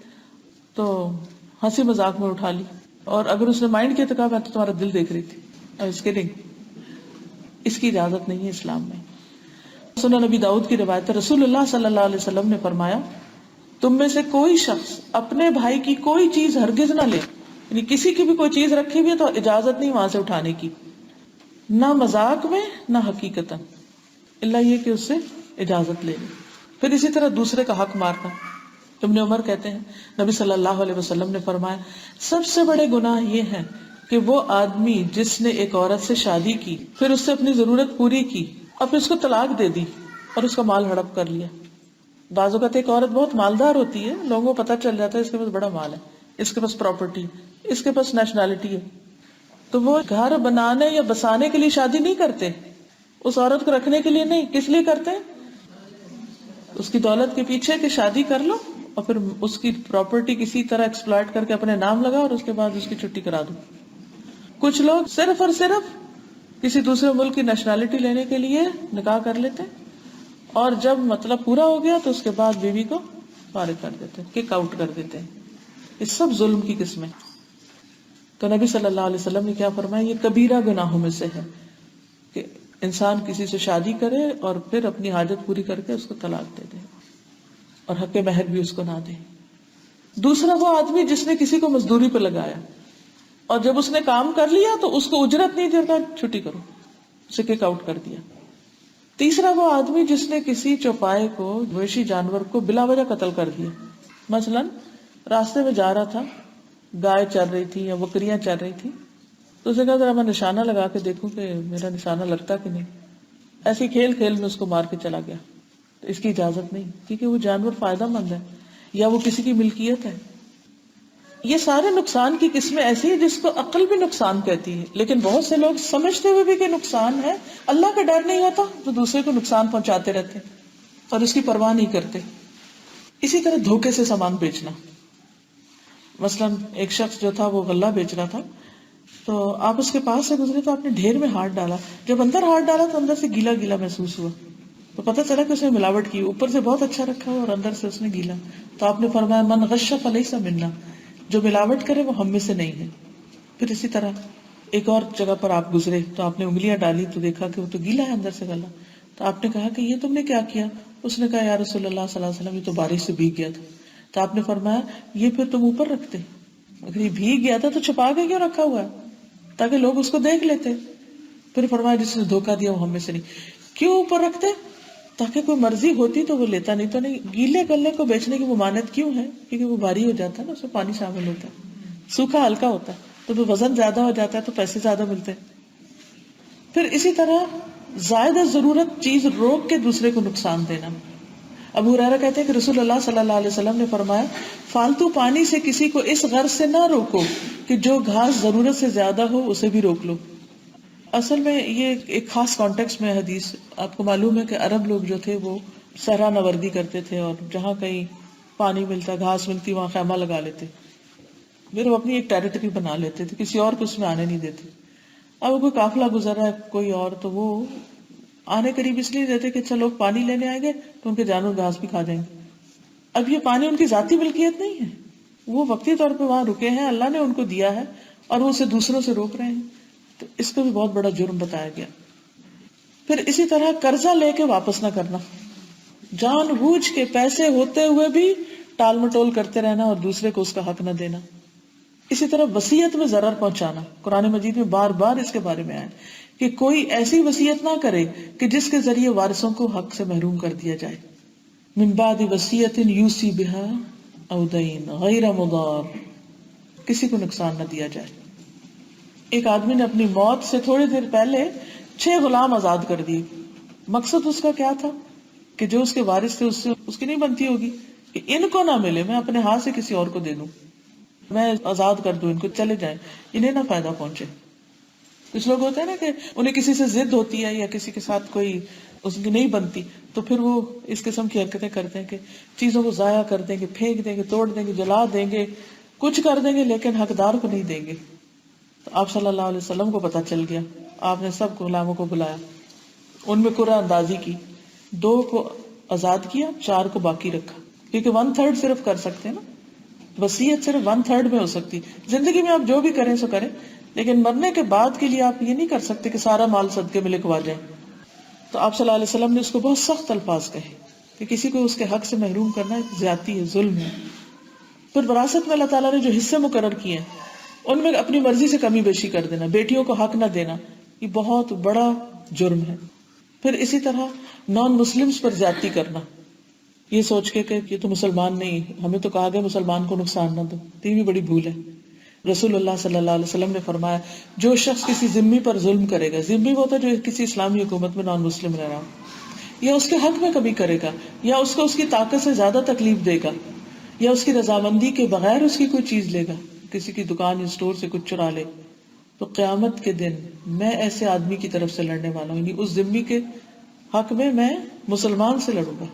تو ہنسی مذاق میں اٹھا لی، اور اگر اس نے مائنڈ کیا تو کہا میں تو تمہارا دل دیکھ رہی تھی، اس کے اس کی اجازت نہیں ہے اسلام میں. سنن نبی داؤد کی روایت ہے، رسول اللہ صلی اللہ علیہ وسلم نے فرمایا تم میں سے کوئی شخص اپنے بھائی کی کوئی چیز ہرگز نہ لے، یعنی کسی کی بھی کوئی چیز رکھی ہوئی ہے تو اجازت نہیں وہاں سے اٹھانے کی، نہ مذاق میں نہ حقیقتاً، اللہ یہ کہ اس سے اجازت لے لے. پھر اسی طرح دوسرے کا حق مارنا. ابن عمر کہتے ہیں نبی صلی اللہ علیہ وسلم نے فرمایا سب سے بڑے گناہ یہ ہیں کہ وہ آدمی جس نے ایک عورت سے شادی کی، پھر اس سے اپنی ضرورت پوری کی اور پھر اس کو طلاق دے دی اور اس کا مال ہڑپ کر لیا. بعض اوقات ایک عورت بہت مالدار ہوتی ہے، لوگوں کو پتہ چل جاتا ہے اس کے پاس بڑا مال ہے، اس کے پاس پراپرٹی، اس کے پاس نیشنلٹی ہے، تو وہ گھر بنانے یا بسانے کے لیے شادی نہیں کرتے، اس عورت کو رکھنے کے لیے نہیں. کس لیے کرتے ہیں؟ اس کی دولت کے پیچھے کہ شادی کر لو اور پھر اس کی پراپرٹی کسی طرح ایکسپلائٹ کر کے اپنے نام لگا اور اس کے بعد اس کی چھٹی کرا دو. کچھ لوگ صرف اور صرف کسی دوسرے ملک کی نیشنلٹی لینے کے لیے نکاح کر لیتے اور جب مطلب پورا ہو گیا تو اس کے بعد بیوی کو فارغ کر دیتے، کک آؤٹ کر دیتے. یہ سب ظلم کی قسمیں. تو نبی صلی اللہ علیہ وسلم نے کیا فرمایا، یہ کبیرہ گناہوں میں سے ہے کہ انسان کسی سے شادی کرے اور پھر اپنی حاجت پوری کر کے اس کو طلاق دے دے اور حق مہر بھی اس کو نہ دے. دوسرا وہ آدمی جس نے کسی کو مزدوری پہ لگایا اور جب اس نے کام کر لیا تو اس کو اجرت نہیں دیتا، چھٹی کرو، اسے کک آؤٹ کر دیا. تیسرا وہ آدمی جس نے کسی چوپائے کو، مویشی جانور کو بلا وجہ قتل کر دیا. مثلا راستے میں جا رہا تھا، گائے چل رہی تھی یا بکریاں چل رہی تھی، تو اسے کہا ذرا میں نشانہ لگا کے دیکھوں کہ میرا نشانہ لگتا کہ نہیں. ایسے کھیل کھیل میں اس کو مار کے چلا گیا. تو اس کی اجازت نہیں، کیونکہ وہ جانور فائدہ مند ہے یا وہ کسی کی ملکیت ہے. یہ سارے نقصان کی قسمیں ایسی ہیں جس کو عقل بھی نقصان کہتی ہے، لیکن بہت سے لوگ سمجھتے ہوئے بھی کہ نقصان ہے، اللہ کا ڈر نہیں ہوتا تو دوسرے کو نقصان پہنچاتے رہتے اور اس کی پرواہ نہیں کرتے. اسی طرح دھوکے سے سامان بیچنا. مثلاً ایک شخص جو تھا وہ غلہ بیچ رہا تھا، تو آپ اس کے پاس سے گزرے تو آپ نے ڈھیر میں ہاتھ ڈالا، جب اندر ہاتھ ڈالا تو اندر سے گیلا گیلا محسوس ہوا، تو پتہ چلا کہ اس نے ملاوٹ کی، اوپر سے بہت اچھا رکھا ہوا اور اندر سے اس نے گیلا. تو آپ نے فرمایا من غش فلیس منا، جو ملاوٹ کرے وہ ہم میں سے نہیں ہے. پھر اسی طرح ایک اور جگہ پر آپ گزرے تو آپ نے انگلیاں ڈالی تو دیکھا کہ وہ تو گیلا ہے اندر سے گلا، تو آپ نے کہا کہ یہ تم نے کیا کیا؟ اس نے کہا یا رسول اللہ صلی اللہ علیہ وسلم یہ تو بارش سے بھیگ گیا تھا. تو آپ نے فرمایا یہ پھر تم اوپر رکھتے، اگر یہ بھیگ گیا تھا تو چھپا کے کیوں رکھا ہوا ہے تاکہ لوگ اس کو دیکھ لیتے. پھر فرمایا جس نے دھوکہ دیا وہ ہم میں سے نہیں. کیوں اوپر رکھتے؟ تاکہ کوئی مرضی ہوتی تو وہ لیتا، نہیں تو نہیں. گیلے گلے کو بیچنے کی ممانعت کیوں ہے؟ کیونکہ وہ بھاری ہو جاتا ہے نا، اس میں پانی شامل ہوتا ہے. سوکھا ہلکا ہوتا ہے تو وہ وزن زیادہ ہو جاتا ہے تو پیسے زیادہ ملتے ہیں. پھر اسی طرح زائد ضرورت چیز روک کے دوسرے کو نقصان دینا. ابو ہریرہ کہتے ہیں کہ رسول اللہ صلی اللہ علیہ وسلم نے فرمایا فالتو پانی سے کسی کو اس غرض سے نہ روکو کہ جو گھاس ضرورت سے زیادہ ہو اسے بھی روک لو. اصل میں یہ ایک خاص کانٹیکس میں حدیث. آپ کو معلوم ہے کہ عرب لوگ جو تھے وہ صحرا نوردی کرتے تھے اور جہاں کہیں پانی ملتا گھاس ملتی وہاں خیمہ لگا لیتے، پھر وہ اپنی ایک ٹیریٹری بنا لیتے تھے، کسی اور کو اس میں آنے نہیں دیتے. اب کوئی قافلہ گزر رہا ہے کوئی اور تو وہ آنے قریب اس لیے دیتے کہ اچھا لوگ پانی لینے آئیں گے تو ان کے جانور گھاس بھی کھا جائیں گے. اب یہ پانی ان کی ذاتی ملکیت نہیں ہے، وہ وقتی طور پہ وہاں رکے ہیں، اللہ نے ان کو دیا ہے اور وہ اسے دوسروں سے روک رہے ہیں. تو اس کو بھی بہت بڑا جرم بتایا گیا. پھر اسی طرح قرضہ لے کے واپس نہ کرنا، جان بوجھ کے پیسے ہوتے ہوئے بھی ٹال مٹول کرتے رہنا اور دوسرے کو اس کا حق نہ دینا. اسی طرح وصیت میں ضرر پہنچانا. قرآن مجید میں بار بار اس کے بارے میں آیا کہ کوئی ایسی وصیت نہ کرے کہ جس کے ذریعے وارثوں کو حق سے محروم کر دیا جائے. من بعد وصیت یوصی بها او دین غیر مضار، کسی کو نقصان نہ دیا جائے. ایک آدمی نے اپنی موت سے تھوڑی دیر پہلے 6 غلام آزاد کر دیے. مقصد اس کا کیا تھا کہ جو اس کے وارث تھے اس سے اس کی نہیں بنتی ہوگی کہ ان کو نہ ملے، میں اپنے ہاتھ سے کسی اور کو دے دوں، میں آزاد کر دوں، ان کو چلے جائیں، انہیں نہ فائدہ پہنچے. کچھ لوگ ہوتے ہیں نا کہ انہیں کسی سے ضد ہوتی ہے یا کسی کے ساتھ کوئی اس کی نہیں بنتی تو پھر وہ اس قسم کی حرکتیں کرتے ہیں کہ چیزوں کو ضائع کر دیں گے، پھینک دیں گے، توڑ دیں گے، جلا دیں گے، کچھ کر دیں گے لیکن حقدار کو نہیں دیں گے. تو آپ صلی اللہ علیہ وسلم کو پتا چل گیا، آپ نے سب غلاموں کو بلایا، ان میں قرعہ اندازی کی، 2 کو آزاد کیا، 4 کو باقی رکھا، کیونکہ 1/3 صرف کر سکتے ہیں نا، وصیت صرف 1/3 میں ہو سکتی. زندگی میں آپ جو بھی کریں سو کریں، لیکن مرنے کے بعد کے لیے آپ یہ نہیں کر سکتے کہ سارا مال صدقے میں لکھوا جائیں. تو آپ صلی اللہ علیہ وسلم نے اس کو بہت سخت الفاظ کہے کہ کسی کو اس کے حق سے محروم کرنا ایک زیادتی ہے، ظلم ہے. پھر وراثت میں اللہ تعالیٰ نے جو حصے مقرر کیے ہیں ان میں اپنی مرضی سے کمی بیشی کر دینا، بیٹیوں کو حق نہ دینا، یہ بہت بڑا جرم ہے. پھر اسی طرح نان مسلمز پر زیادتی کرنا، یہ سوچ کے کہ یہ تو مسلمان نہیں، ہمیں تو کہا گیا مسلمان کو نقصان نہ دو، یہ بھی بڑی بھول ہے. رسول اللہ صلی اللہ علیہ وسلم نے فرمایا جو شخص کسی ذمہ پر ظلم کرے گا، ذمہ ہوتا ہے جو کسی اسلامی حکومت میں نان مسلم رہ رہا ہو، یا اس کے حق میں کمی کرے گا، یا اس کو اس کی طاقت سے زیادہ تکلیف دے گا، یا اس کی رضامندی کے بغیر اس کی کوئی چیز لے گا، کسی کی دکان یا اسٹور سے کچھ چرا لے، تو قیامت کے دن میں ایسے آدمی کی طرف سے لڑنے والا ہوں، یعنی اس ذمہ کے حق میں مسلمان سے لڑوں گا،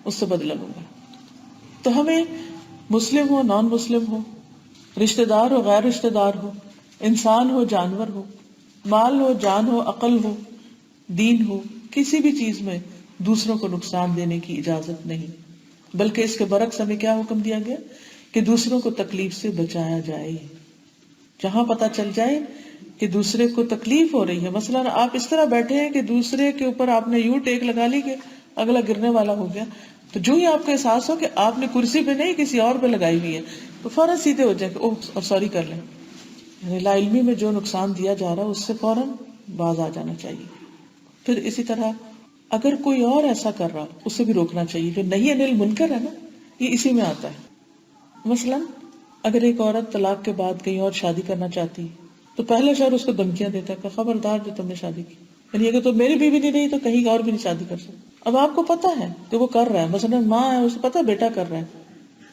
اس سے بدلہ لوں گا. تو ہمیں مسلم ہو نان مسلم ہو، رشتہ دار ہو غیر رشتہ دار ہو، انسان ہو جانور ہو، مال ہو جان ہو عقل ہو دین ہو، کسی بھی چیز میں دوسروں کو نقصان دینے کی اجازت نہیں، بلکہ اس کے برعکس ہمیں کیا حکم دیا گیا کہ دوسروں کو تکلیف سے بچایا جائے. جہاں پتہ چل جائے کہ دوسرے کو تکلیف ہو رہی ہے، مثلا آپ اس طرح بیٹھے ہیں کہ دوسرے کے اوپر آپ نے یوں ٹیک لگا لی کہ اگلا گرنے والا ہو گیا، تو جو ہی آپ کو احساس ہو کہ آپ نے کرسی پہ نہیں کسی اور پہ لگائی ہوئی ہے تو فوراً سیدھے ہو جائیں کہ اوہ سوری کر لیں. یعنی لا علمی میں جو نقصان دیا جا رہا ہے اس سے فوراً باز آ جانا چاہیے. پھر اسی طرح اگر کوئی اور ایسا کر رہا اسے بھی روکنا چاہیے. جو نہی عن المنکر ہے نا، یہ اسی میں آتا ہے. مثلاً اگر ایک عورت طلاق کے بعد کہیں اور شادی کرنا چاہتی تو پہلے شوہر اس کو دھمکیاں دیتا ہے کہ خبردار جو تم نے شادی کی، یعنی اگر تو میری بیوی نہیں رہی تو کہیں اور بھی نہیں شادی کر سکتی. اب آپ کو پتا ہے کہ وہ کر رہا ہے، مثلاً ماں ہے اسے پتا بیٹا کر رہا ہے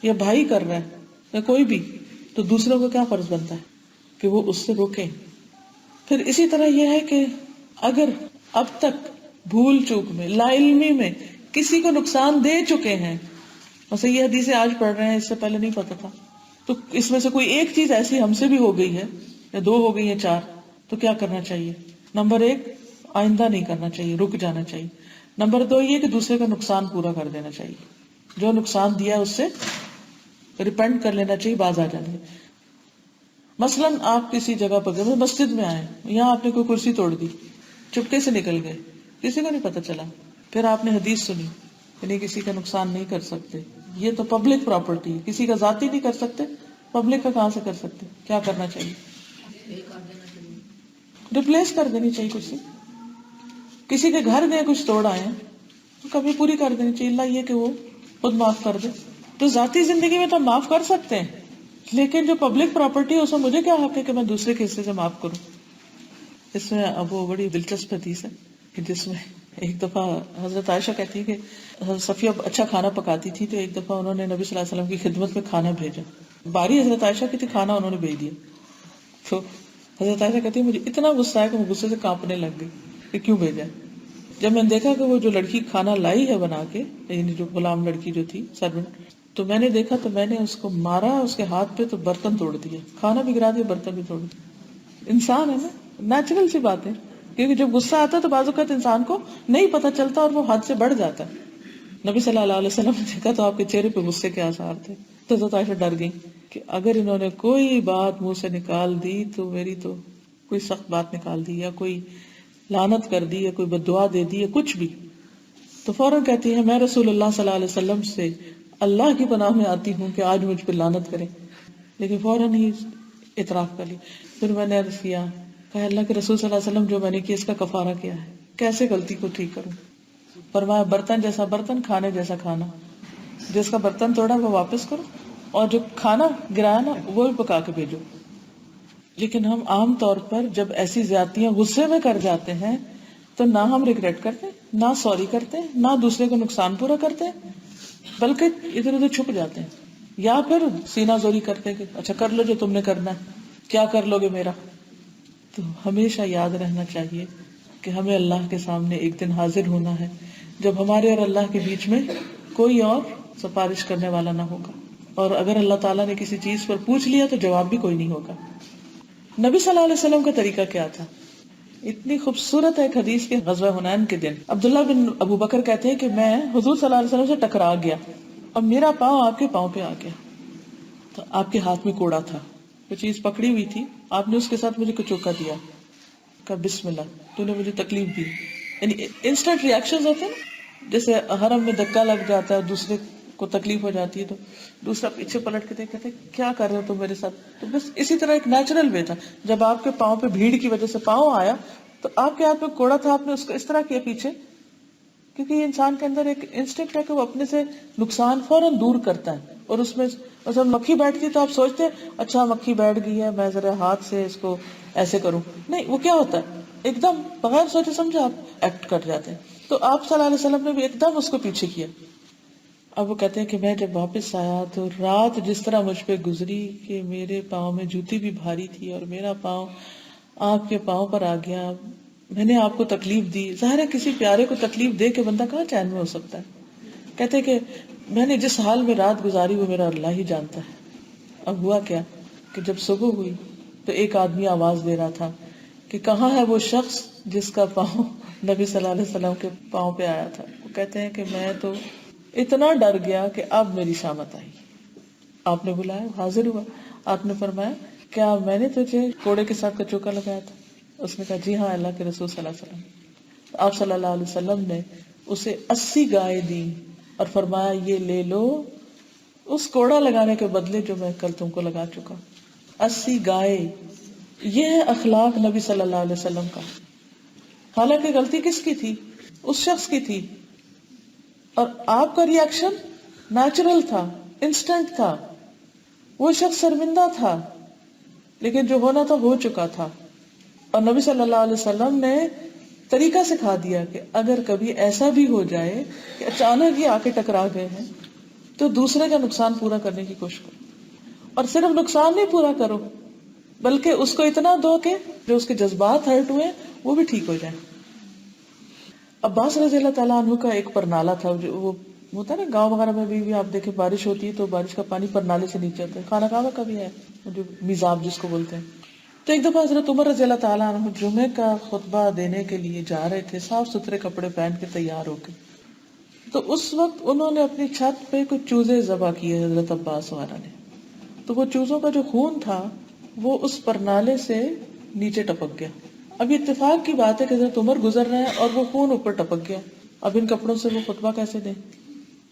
یا بھائی کر رہا ہے یا کوئی بھی، تو دوسروں کو کیا فرض بنتا ہے کہ وہ اس سے روکیں. پھر اسی طرح یہ ہے کہ اگر اب تک بھول چوک میں لا علمی میں کسی کو نقصان دے چکے ہیں، مثلا یہ حدیثیں آج پڑھ رہے ہیں، اس سے پہلے نہیں پتا تھا، تو اس میں سے کوئی ایک چیز ایسی ہم سے بھی ہو گئی ہے یا دو ہو گئی ہیں، چار، تو کیا کرنا چاہیے؟ نمبر ایک، آئندہ نہیں کرنا چاہیے، رک جانا چاہیے۔ نمبر دو یہ کہ دوسرے کا نقصان پورا کر دینا چاہیے، جو نقصان دیا اس سے ریپینٹ کر لینا چاہیے، باز آ جانا چاہیے۔ مثلاً آپ کسی جگہ پر گئے، مسجد میں آئے، یہاں آپ نے کوئی کرسی توڑ دی، چپکے سے نکل گئے، کسی کو نہیں پتا چلا، پھر آپ نے حدیث سنی یعنی کسی کا نقصان نہیں کر سکتے، یہ تو پبلک پراپرٹی ہے، کسی کا ذاتی نہیں کر سکتے، پبلک کا کہاں سے کر سکتے؟ کیا کرنا چاہیے؟ ریپلیس کر دینی چاہیے کرسی۔ کسی کے گھر گئے کچھ توڑ آئے تو کبھی پوری کر دینی چاہیے، اللہ یہ کہ وہ خود معاف کر دے۔ تو ذاتی زندگی میں تو ہم معاف کر سکتے ہیں، لیکن جو پبلک پراپرٹی ہے اس میں مجھے کیا حق ہے کہ میں دوسرے کے حصے سے معاف کروں؟ اس میں اب وہ بڑی دلچسپ حدیث ہے کہ جس میں ایک دفعہ حضرت عائشہ کہتی ہے کہ حضرت صفیہ اچھا کھانا پکاتی تھی، تو ایک دفعہ انہوں نے نبی صلی اللہ علیہ وسلم کی خدمت میں کھانا بھیجا، باری حضرت عائشہ کی تھی، کھانا انہوں نے بھیج دیا۔ تو حضرت عائشہ کہتی ہے مجھے اتنا غصہ ہے کہ میں غصے سے کانپنے لگ گئی کہ کیوں بھیجا۔ جب میں نے دیکھا کہ وہ جو لڑکی کھانا لائی ہے بنا کے، یعنی جو غلام لڑکی جو تھی سرونٹ، تو میں نے دیکھا تو میں نے اس کو مارا اس کے ہاتھ پہ، تو برتن توڑ دیا، کھانا بھی گرا دیا، برتن بھی توڑ دیا۔ انسان ہے نا، نیچرل سی بات ہے، کیونکہ جب غصہ آتا ہے تو بعض اوقات انسان کو نہیں پتا چلتا اور وہ حد سے بڑھ جاتا ہے۔ نبی صلی اللہ علیہ وسلم نے دیکھا تو آپ کے چہرے پہ غصے کے آثار تھے، تو حضرت عائشہ ڈر گئی کہ اگر انہوں نے کوئی بات منہ سے نکال دی تو میری تو کوئی سخت بات نکال دی، یا کوئی لعنت کر دی، یا کوئی بددعا دے دی، یا کچھ بھی، تو فوراً کہتی ہے میں رسول اللہ صلی اللہ علیہ وسلم سے اللہ کی پناہ میں آتی ہوں کہ آج مجھ پہ لعنت کرے، لیکن فوراً ہی اعتراف کر لی۔ پھر میں نے عرض کیا کہ اللہ کے رسول صلی اللہ علیہ وسلم جو میں نے کیا اس کا کفارہ کیا ہے، کیسے غلطی کو ٹھیک کروں؟ فرمایا برتن جیسا برتن، کھانے جیسا کھانا، جس کا برتن توڑا وہ واپس کرو، اور جو کھانا گرایا نا وہ بھی پکا کے بھیجو۔ لیکن ہم عام طور پر جب ایسی زیادتیاں غصے میں کر جاتے ہیں تو نہ ہم ریگریٹ کرتے، نہ سوری کرتے، نہ دوسرے کو نقصان پورا کرتے، بلکہ ادھر ادھر چھپ جاتے ہیں، یا پھر سینہ زوری کرتے کہ اچھا کر لو جو تم نے کرنا ہے، کیا کر لو گے میرا۔ تو ہمیشہ یاد رہنا چاہیے کہ ہمیں اللہ کے سامنے ایک دن حاضر ہونا ہے جب ہمارے اور اللہ کے بیچ میں کوئی اور سفارش کرنے والا نہ ہوگا، اور اگر اللہ تعالیٰ نے کسی چیز پر پوچھ لیا تو جواب بھی کوئی نہیں ہوگا۔ نبی صلی اللہ علیہ وسلم کا طریقہ کیا تھا؟ اتنی خوبصورت ہے ایک حدیث کے غزوہ حنین کے دن عبداللہ بن ابو بکر کہتے ہیں کہ میں حضور صلی اللہ علیہ وسلم سے ٹکرا گیا اور میرا پاؤں آپ کے پاؤں پہ آ گیا، تو آپ کے ہاتھ میں کوڑا تھا، وہ چیز پکڑی ہوئی تھی، آپ نے اس کے ساتھ مجھے کچوکا دیا، کہا بسم اللہ، تو نے مجھے تکلیف دی۔ یعنی انسٹنٹ ریئیکشنز ہوتے ہیں نا، جیسے حرم میں دھکا لگ جاتا ہے، دوسرے کو تکلیف ہو جاتی ہے تو دوسرا پیچھے پلٹ کے دیکھتے کیا کر رہے ہو تم میرے ساتھ، تو بس اسی طرح ایک نیچرل وے تھا۔ جب آپ کے پاؤں پہ بھیڑ کی وجہ سے پاؤں آیا تو آپ کے ہاتھ میں کوڑا تھا، آپ نے اس کو اس طرح کیا پیچھے، کیونکہ یہ انسان کے اندر ایک انسٹنکٹ ہے کہ وہ اپنے سے نقصان فوراً دور کرتا ہے، اور اس میں جب مکھی بیٹھتی ہے تو آپ سوچتے ہیں اچھا مکھی بیٹھ گئی ہے میں ذرا ہاتھ سے اس کو ایسے کروں، نہیں، وہ کیا ہوتا ہے ایک دم بغیر سوچے سمجھے آپ ایکٹ کر جاتے ہیں۔ تو آپ صلی اللہ علیہ وسلم نے بھی ایک دم اس کو پیچھے کیا۔ اب وہ کہتے ہیں کہ میں جب واپس آیا تو رات جس طرح مجھ پہ گزری کہ میرے پاؤں میں جوتی بھی بھاری تھی اور میرا پاؤں آپ کے پاؤں پر آ گیا، میں نے آپ کو تکلیف دی۔ ظاہر ہے کسی پیارے کو تکلیف دے کے بندہ کہاں چین میں ہو سکتا ہے۔ کہتے کہ میں نے جس حال میں رات گزاری وہ میرا اللہ ہی جانتا ہے۔ اب ہوا کیا کہ جب صبح ہوئی تو ایک آدمی آواز دے رہا تھا کہ کہاں ہے وہ شخص جس کا پاؤں نبی صلی اللہ علیہ وسلم کے پاؤں پہ آیا تھا۔ وہ کہتے ہیں کہ میں تو اتنا ڈر گیا کہ اب میری شامت آئی، آپ نے بلایا، حاضر ہوا، آپ نے فرمایا کیا میں نے تجھے کوڑے کے ساتھ کچوکا لگایا تھا؟ اس نے کہا جی ہاں اللہ کے رسول صلی اللہ علیہ وسلم۔ تو آپ صلی اللہ علیہ وسلم نے اسے 80 گائے دی اور فرمایا یہ لے لو اس کوڑا لگانے کے بدلے جو میں کل تم کو لگا چکا۔ 80 گائے، یہ ہے اخلاق نبی صلی اللہ علیہ وسلم کا۔ حالانکہ غلطی کس کی تھی؟ اس شخص کی تھی، اور آپ کا ری ایکشن نیچرل تھا، انسٹنٹ تھا، وہ شخص شرمندہ تھا لیکن جو ہونا تھا ہو چکا تھا۔ اور نبی صلی اللہ علیہ وسلم نے طریقہ سکھا دیا کہ اگر کبھی ایسا بھی ہو جائے کہ اچانک ہی آ کے ٹکرا گئے ہیں تو دوسرے کا نقصان پورا کرنے کی کوشش کرو، اور صرف نقصان نہیں پورا کرو بلکہ اس کو اتنا دو کہ جو اس کے جذبات ہرٹ ہوئے وہ بھی ٹھیک ہو جائیں۔ عباس رضی اللہ تعالیٰ عنہ کا ایک پرنالہ تھا، جو وہ ہوتا ہے نا گاؤں وغیرہ میں بھی آپ دیکھیں بارش ہوتی ہے تو بارش کا پانی پر نالے سے نیچے آتا ہے. خانہ کعبہ کا بھی ہے جو میزاب جس کو بولتے ہیں. تو ایک دفعہ حضرت عمر رضی اللہ تعالیٰ عنہ جمعے کا خطبہ دینے کے لیے جا رہے تھے، صاف ستھرے کپڑے پہن کے تیار ہو کے. تو اس وقت انہوں نے اپنی چھت پہ کچھ چوزے ذبح کیے حضرت عباس وغیرہ نے. تو وہ چوزوں کا جو خون تھا وہ اس پرنالے سے نیچے ٹپک گیا. اب اتفاق کی بات ہے کہ حضرت عمر گزر رہے ہیں اور وہ خون اوپر ٹپک گیا. اب ان کپڑوں سے وہ خطبہ کیسے دیں؟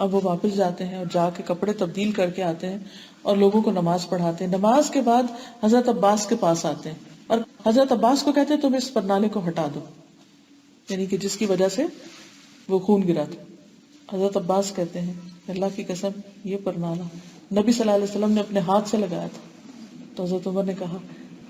اب وہ واپس جاتے ہیں اور جا کے کپڑے تبدیل کر کے آتے ہیں اور لوگوں کو نماز پڑھاتے ہیں. نماز کے بعد حضرت عباس کے پاس آتے ہیں اور حضرت عباس کو کہتے ہیں تم اس پرنالے کو ہٹا دو، یعنی کہ جس کی وجہ سے وہ خون گرا تھا. حضرت عباس کہتے ہیں اللہ کی قسم یہ پرنالہ نبی صلی اللہ علیہ وسلم نے اپنے ہاتھ سے لگایا تھا. تو حضرت عمر نے کہا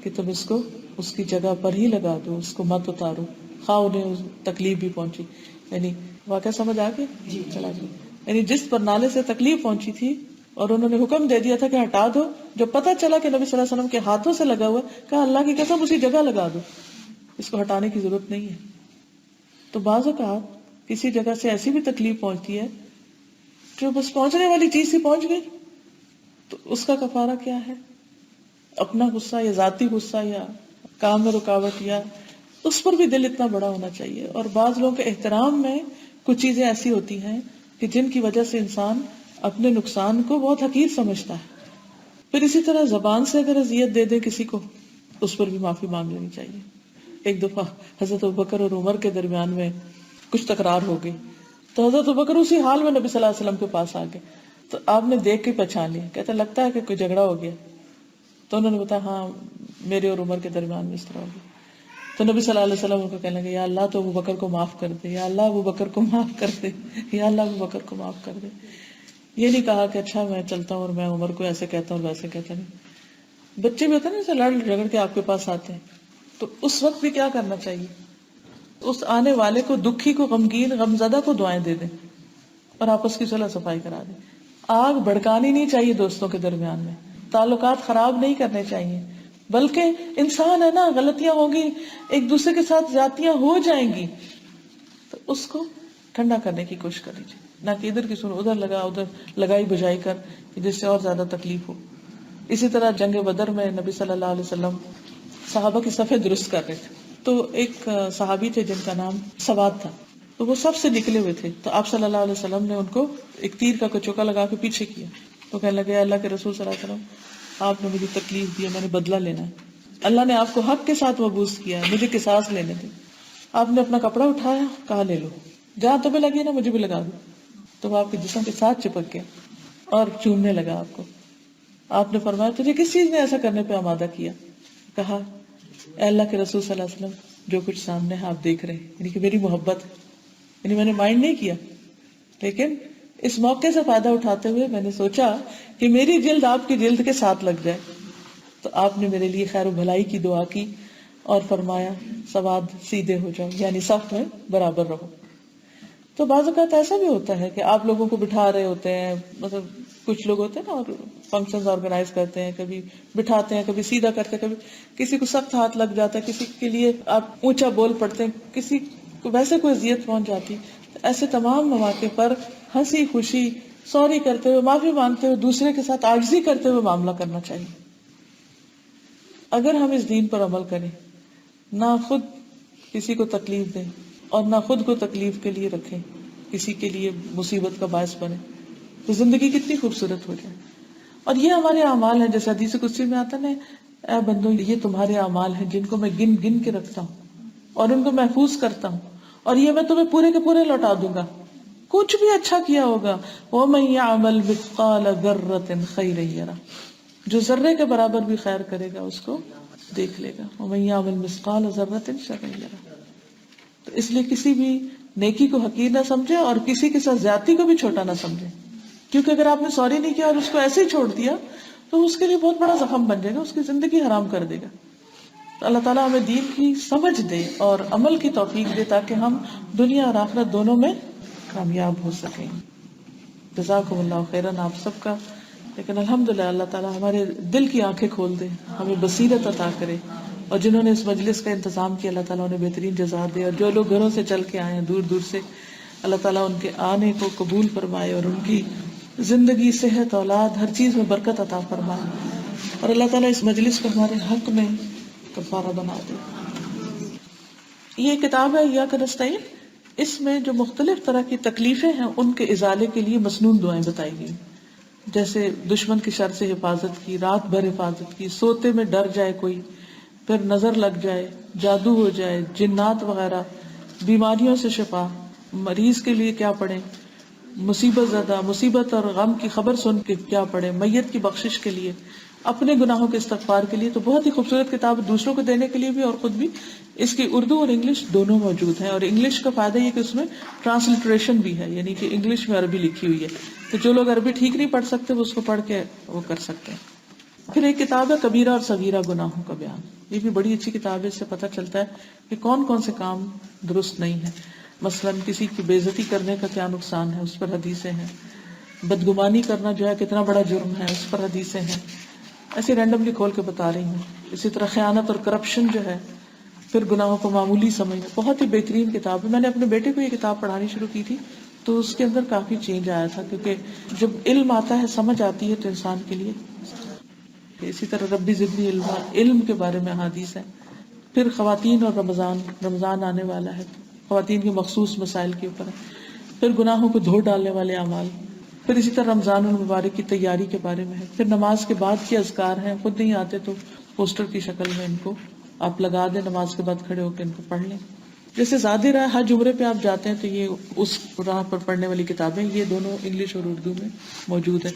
کہ تم اس کو اس کی جگہ پر ہی لگا دو، اس کو مت اتارو، خواہ انہیں تکلیف بھی پہنچی. یعنی واقعہ سمجھ آ گئی؟ چلا جی. یعنی جس پرنالے سے تکلیف پہنچی تھی اور انہوں نے حکم دے دیا تھا کہ ہٹا دو، جب پتہ چلا کہ نبی صلی اللہ علیہ وسلم کے ہاتھوں سے لگا ہوا، کہا اللہ کی قسم اسی جگہ لگا دو، اس کو ہٹانے کی ضرورت نہیں ہے. تو بعض اوقات کسی جگہ سے ایسی بھی تکلیف پہنچتی ہے جو بس پہنچنے والی چیز سے پہنچ گئی، تو اس کا کفارہ کیا ہے؟ اپنا غصہ یا ذاتی غصہ یا کام میں رکاوٹ، یا اس پر بھی دل اتنا بڑا ہونا چاہیے. اور بعض لوگوں کے احترام میں کچھ چیزیں ایسی ہوتی ہیں کہ جن کی وجہ سے انسان اپنے نقصان کو بہت حقیر سمجھتا ہے. پھر اسی طرح زبان سے اگر اذیت دے دے کسی کو، اس پر بھی معافی مانگ لینی چاہیے. ایک دفعہ حضرت ابوبکر اور عمر کے درمیان میں کچھ تکرار ہو گئی، تو حضرت ابوبکر اسی حال میں نبی صلی اللہ علیہ وسلم کے پاس آ گئے. تو آپ نے دیکھ کے پہچان لیا، کہتا لگتا ہے کہ کوئی جھگڑا ہو گیا. تو انہوں نے بتایا ہاں میرے اور عمر کے درمیان میں اس طرح ہو گیا. تو نبی صلی اللہ علیہ وسلم ان کو کہنے لگے یا اللہ تو ابوبکر کو معاف کر دے، یا اللہ ابوبکر کو معاف کر دے، یا اللہ ابوبکر کو معاف کر دے. یہ نہیں کہا کہ اچھا میں چلتا ہوں اور میں عمر کو ایسے کہتا ہوں ویسے کہتا نہیں. بچے بھی ہوتے ہیں نا جیسے لڑ جھگڑ کے آپ کے پاس آتے ہیں، تو اس وقت بھی کیا کرنا چاہیے؟ اس آنے والے کو، دکھی کو، غمگین غمزدہ کو دعائیں دے دیں اور آپس کی صلح صفائی کرا دیں. آگ بھڑکانی نہیں چاہیے دوستوں کے درمیان میں، تعلقات خراب نہیں کرنے چاہیے، بلکہ انسان ہے نا، غلطیاں ہوں گی، ایک دوسرے کے ساتھ زیادتیاں ہو جائیں گی، تو اس کو ٹھنڈا کرنے کی کوشش کر لیجیے، نہ کہ ادھر کی سن ادھر لگا، ادھر لگائی بجائی کر جس سے اور زیادہ تکلیف ہو. اسی طرح جنگ بدر میں نبی صلی اللہ علیہ وسلم صحابہ کی صفیں درست کر رہے تھے. تو ایک صحابی تھے جن کا نام سواد تھا، تو وہ سب سے نکلے ہوئے تھے. تو آپ صلی اللہ علیہ وسلم نے ان کو ایک تیر کا کچوکا لگا کے پیچھے کیا. تو کہنے لگے اللہ کے رسول صلی اللہ علیہ وسلم آپ نے مجھے تکلیف دی، میں نے بدلہ لینا ہے، اللہ نے آپ کو حق کے ساتھ مبعوث کیا ہے، مجھے قصاص لینے دیں. آپ نے اپنا کپڑا اٹھایا، کہا لے لو، جہاں تمہیں لگی نا مجھے بھی لگا دو. تو وہ آپ کے جسم کے ساتھ چپک گیا اور چومنے لگا آپ کو. آپ نے فرمایا تجھے کس چیز نے ایسا کرنے پہ آمادہ کیا؟ کہا اے اللہ کے رسول صلی اللہ علیہ وسلم جو کچھ سامنے ہے آپ دیکھ رہے ہیں، یعنی کہ میری محبت ہے، یعنی میں نے مائنڈ نہیں کیا، لیکن اس موقع سے فائدہ اٹھاتے ہوئے میں نے سوچا کہ میری جلد آپ کی جلد کے ساتھ لگ جائے. تو آپ نے میرے لیے خیر و بھلائی کی دعا کی اور فرمایا سواد سیدھے ہو جاؤ، یعنی صف میں برابر رہو. تو بعض اوقات ایسا بھی ہوتا ہے کہ آپ لوگوں کو بٹھا رہے ہوتے ہیں، مطلب کچھ لوگ ہوتے ہیں نا اور فنکشنز آرگنائز کرتے ہیں، کبھی بٹھاتے ہیں، کبھی سیدھا کرتے ہیں، کبھی کسی کو سخت ہاتھ لگ جاتا ہے، کسی کے لیے آپ اونچا بول پڑتے ہیں، کسی کو ویسے کوئی اذیت پہنچ جاتی. ایسے تمام مواقع پر ہنسی خوشی سوری کرتے ہوئے، معافی مانگتے ہوئے، دوسرے کے ساتھ عاجزی کرتے ہوئے معاملہ کرنا چاہیے. اگر ہم اس دین پر عمل کریں، نہ خود کسی کو تکلیف دیں اور نہ خود کو تکلیف کے لیے رکھیں، کسی کے لیے مصیبت کا باعث بنے، تو زندگی کتنی خوبصورت ہو جائے. اور یہ ہمارے اعمال ہیں، جیسے حدیث قدسی میں آتا نا اے بندو یہ تمہارے اعمال ہیں جن کو میں گن گن کے رکھتا ہوں اور ان کو محفوظ کرتا ہوں، اور یہ میں تمہیں پورے کے پورے لوٹا دوں گا. کچھ بھی اچھا کیا ہوگا وَمَن يَعْمَلْ مِثْقَالَ ذَرَّةٍ خَيْرًا يَرَهُ، جو ذرے کے برابر بھی خیر کرے گا اس کو دیکھ لے گا. وَمَن يَعْمَلْ مِثْقَالَ ذَرَّةٍ شَرًّا يَرَهُ. تو اس لیے کسی بھی نیکی کو حقیر نہ سمجھے اور کسی کے ساتھ زیادتی کو بھی چھوٹا نہ سمجھے، کیونکہ اگر آپ نے سوری نہیں کیا اور اس کو ایسے ہی چھوڑ دیا تو اس کے لیے بہت بڑا زخم بن جائے گا، اس کی زندگی حرام کر دے گا. تو اللہ تعالیٰ ہمیں دین کی سمجھ دے اور عمل کی توفیق دے تاکہ ہم دنیا اور آخرت دونوں میں کامیاب ہو سکیں. جزاکم اللہ خیرا آپ سب کا. لیکن الحمدللہ اللہ تعالیٰ ہمارے دل کی آنکھیں کھول دے، ہمیں بصیرت عطا کرے، اور جنہوں نے اس مجلس کا انتظام کیا اللہ تعالیٰ انہیں بہترین جزا دے، اور جو لوگ گھروں سے چل کے آئے ہیں دور دور سے اللہ تعالیٰ ان کے آنے کو قبول فرمائے اور ان کی زندگی، صحت، اولاد، ہر چیز میں برکت عطا فرمائے، اور اللہ تعالیٰ اس مجلس کو ہمارے حق میں کفارہ بنا دے۔ یہ کتاب ہے ایاک نستعین، اس میں جو مختلف طرح کی تکلیفیں ہیں ان کے ازالے کے لیے مسنون دعائیں بتائی گئی، جیسے دشمن کی شر سے حفاظت کی، رات بھر حفاظت کی، سوتے میں ڈر جائے کوئی، پھر نظر لگ جائے، جادو ہو جائے، جنات وغیرہ، بیماریوں سے شفا، مریض کے لیے کیا پڑھیں، مصیبت زدہ، مصیبت اور غم کی خبر سن کے کیا پڑھیں، میت کی بخشش کے لیے، اپنے گناہوں کے استغفار کے لیے۔ تو بہت ہی خوبصورت کتاب، دوسروں کو دینے کے لیے بھی اور خود بھی۔ اس کی اردو اور انگلش دونوں موجود ہیں، اور انگلش کا فائدہ یہ کہ اس میں ٹرانسلیٹریشن بھی ہے، یعنی کہ انگلش میں عربی لکھی ہوئی ہے، تو جو لوگ عربی ٹھیک نہیں پڑھ سکتے وہ اس کو پڑھ کے وہ کر سکتے ہیں۔ پھر ایک کتاب ہے کبیرہ اور صغیرہ گناہوں کا بیان، یہ بھی بڑی اچھی کتاب ہے، اس سے پتہ چلتا ہے کہ کون کون سے کام درست نہیں ہے، مثلاً کسی کی بے عزتی کرنے کا کیا نقصان ہے، اس پر حدیثیں ہیں، بدگمانی کرنا جو ہے کتنا بڑا جرم ہے، اس پر حدیثیں ہیں، ایسے رینڈملی کھول کے بتا رہی ہوں۔ اسی طرح خیانت اور کرپشن جو ہے، پھر گناہوں کو معمولی سمجھنا، بہت ہی بہترین کتاب ہے۔ میں نے اپنے بیٹے کو یہ کتاب پڑھانی شروع کی تھی تو اس کے اندر کافی چینج آیا تھا، کیونکہ جب علم آتا ہے، سمجھ آتی ہے تو انسان کے لیے۔ اسی طرح ربی زدنی علما، علم کے بارے میں احادیث ہیں۔ پھر خواتین اور رمضان آنے والا ہے، خواتین کے مخصوص مسائل کے اوپر ہے۔ پھر گناہوں کو دھو ڈالنے والے اعمال، پھر اسی طرح رمضان المبارک کی تیاری کے بارے میں ہے۔ پھر نماز کے بعد کے اذکار ہیں، خود نہیں آتے تو پوسٹر کی شکل میں ان کو آپ لگا دیں، نماز کے بعد کھڑے ہو کے ان کو پڑھ لیں۔ جیسے زادی راہ، حج عمرے پہ آپ جاتے ہیں تو یہ اس راہ پر پڑھنے والی کتابیں، یہ دونوں انگلش اور اردو میں موجود ہے۔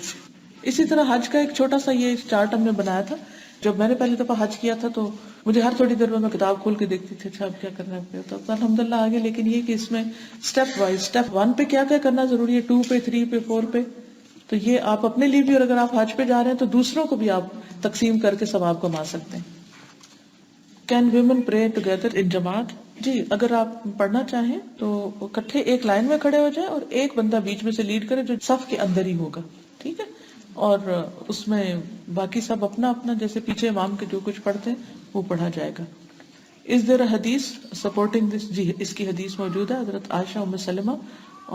اسی طرح حج کا ایک چھوٹا سا یہ چارٹ ہم نے بنایا تھا، جب میں نے پہلی دفعہ حج کیا تھا تو مجھے ہر تھوڑی دیر میں کتاب کھول کے دیکھتی تھی، اچھا اب کیا کرنا ہے، تو الحمدللہ آگے۔ لیکن یہ کہ اس میں اسٹیپ وائز، اسٹیپ 1 پہ کیا کیا کرنا ضروری ہے، 2 پہ، 3 پہ، 4 پہ، تو یہ آپ اپنے لیے بھی، اور اگر آپ حج پہ جا رہے ہیں تو دوسروں کو بھی آپ تقسیم کر کے ثواب کما سکتے ہیں۔ کین ویمن پرے ٹوگیدر ان جماعت؟ جی، اگر آپ پڑھنا چاہیں تو اکٹھے ایک لائن میں کھڑے ہو جائیں اور ایک بندہ بیچ میں سے لیڈ کرے جو صف کے اندر ہی ہوگا، ٹھیک ہے، اور اس میں باقی سب اپنا اپنا جیسے پیچھے امام کے جو کچھ پڑھتے ہیں وہ پڑھا جائے گا۔ از دیر اے حدیث سپورٹنگ دس؟ جی، اس کی حدیث موجود ہے، حضرت عائشہ ام سلمہ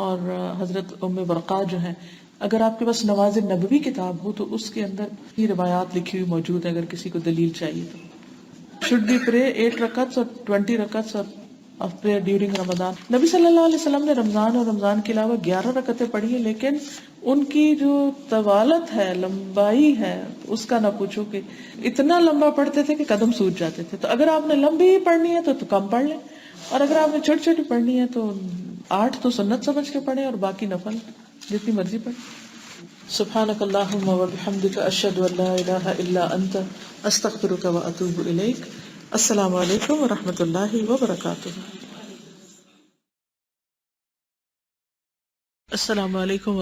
اور حضرت ام ورقا جو ہیں۔ اگر آپ کے پاس نواز نبوی کتاب ہو تو اس کے اندر یہ روایات لکھی ہوئی موجود ہے، اگر کسی کو دلیل چاہیے تو۔ should we pray 8 rakats or 20 rakats of prayer during Ramadan؟ نبی صلی اللہ علیہ وسلم نے رمضان اور رمضان کے علاوہ 11 رکعتیں پڑھی ہیں، لیکن ان کی جو طوالت ہے، لمبائی ہے، اس کا نہ پوچھو کہ اتنا لمبا پڑھتے تھے کہ قدم سوج جاتے تھے۔ تو اگر آپ نے لمبی ہی پڑھنی ہے تو کم پڑھ لیں، اور اگر آپ نے چھوٹی چھوٹی پڑھنی ہے تو 8 تو سنت سمجھ کے پڑھیں اور باقی نفل جتنی مرضی پڑھیں۔ سبحانک اللہم وبحمدک، اشہد ان لا الہ الا انت، استغفرک واتوب الیک۔ السلام علیکم ورحمۃ اللہ وبرکاتہ۔ السلام علیکم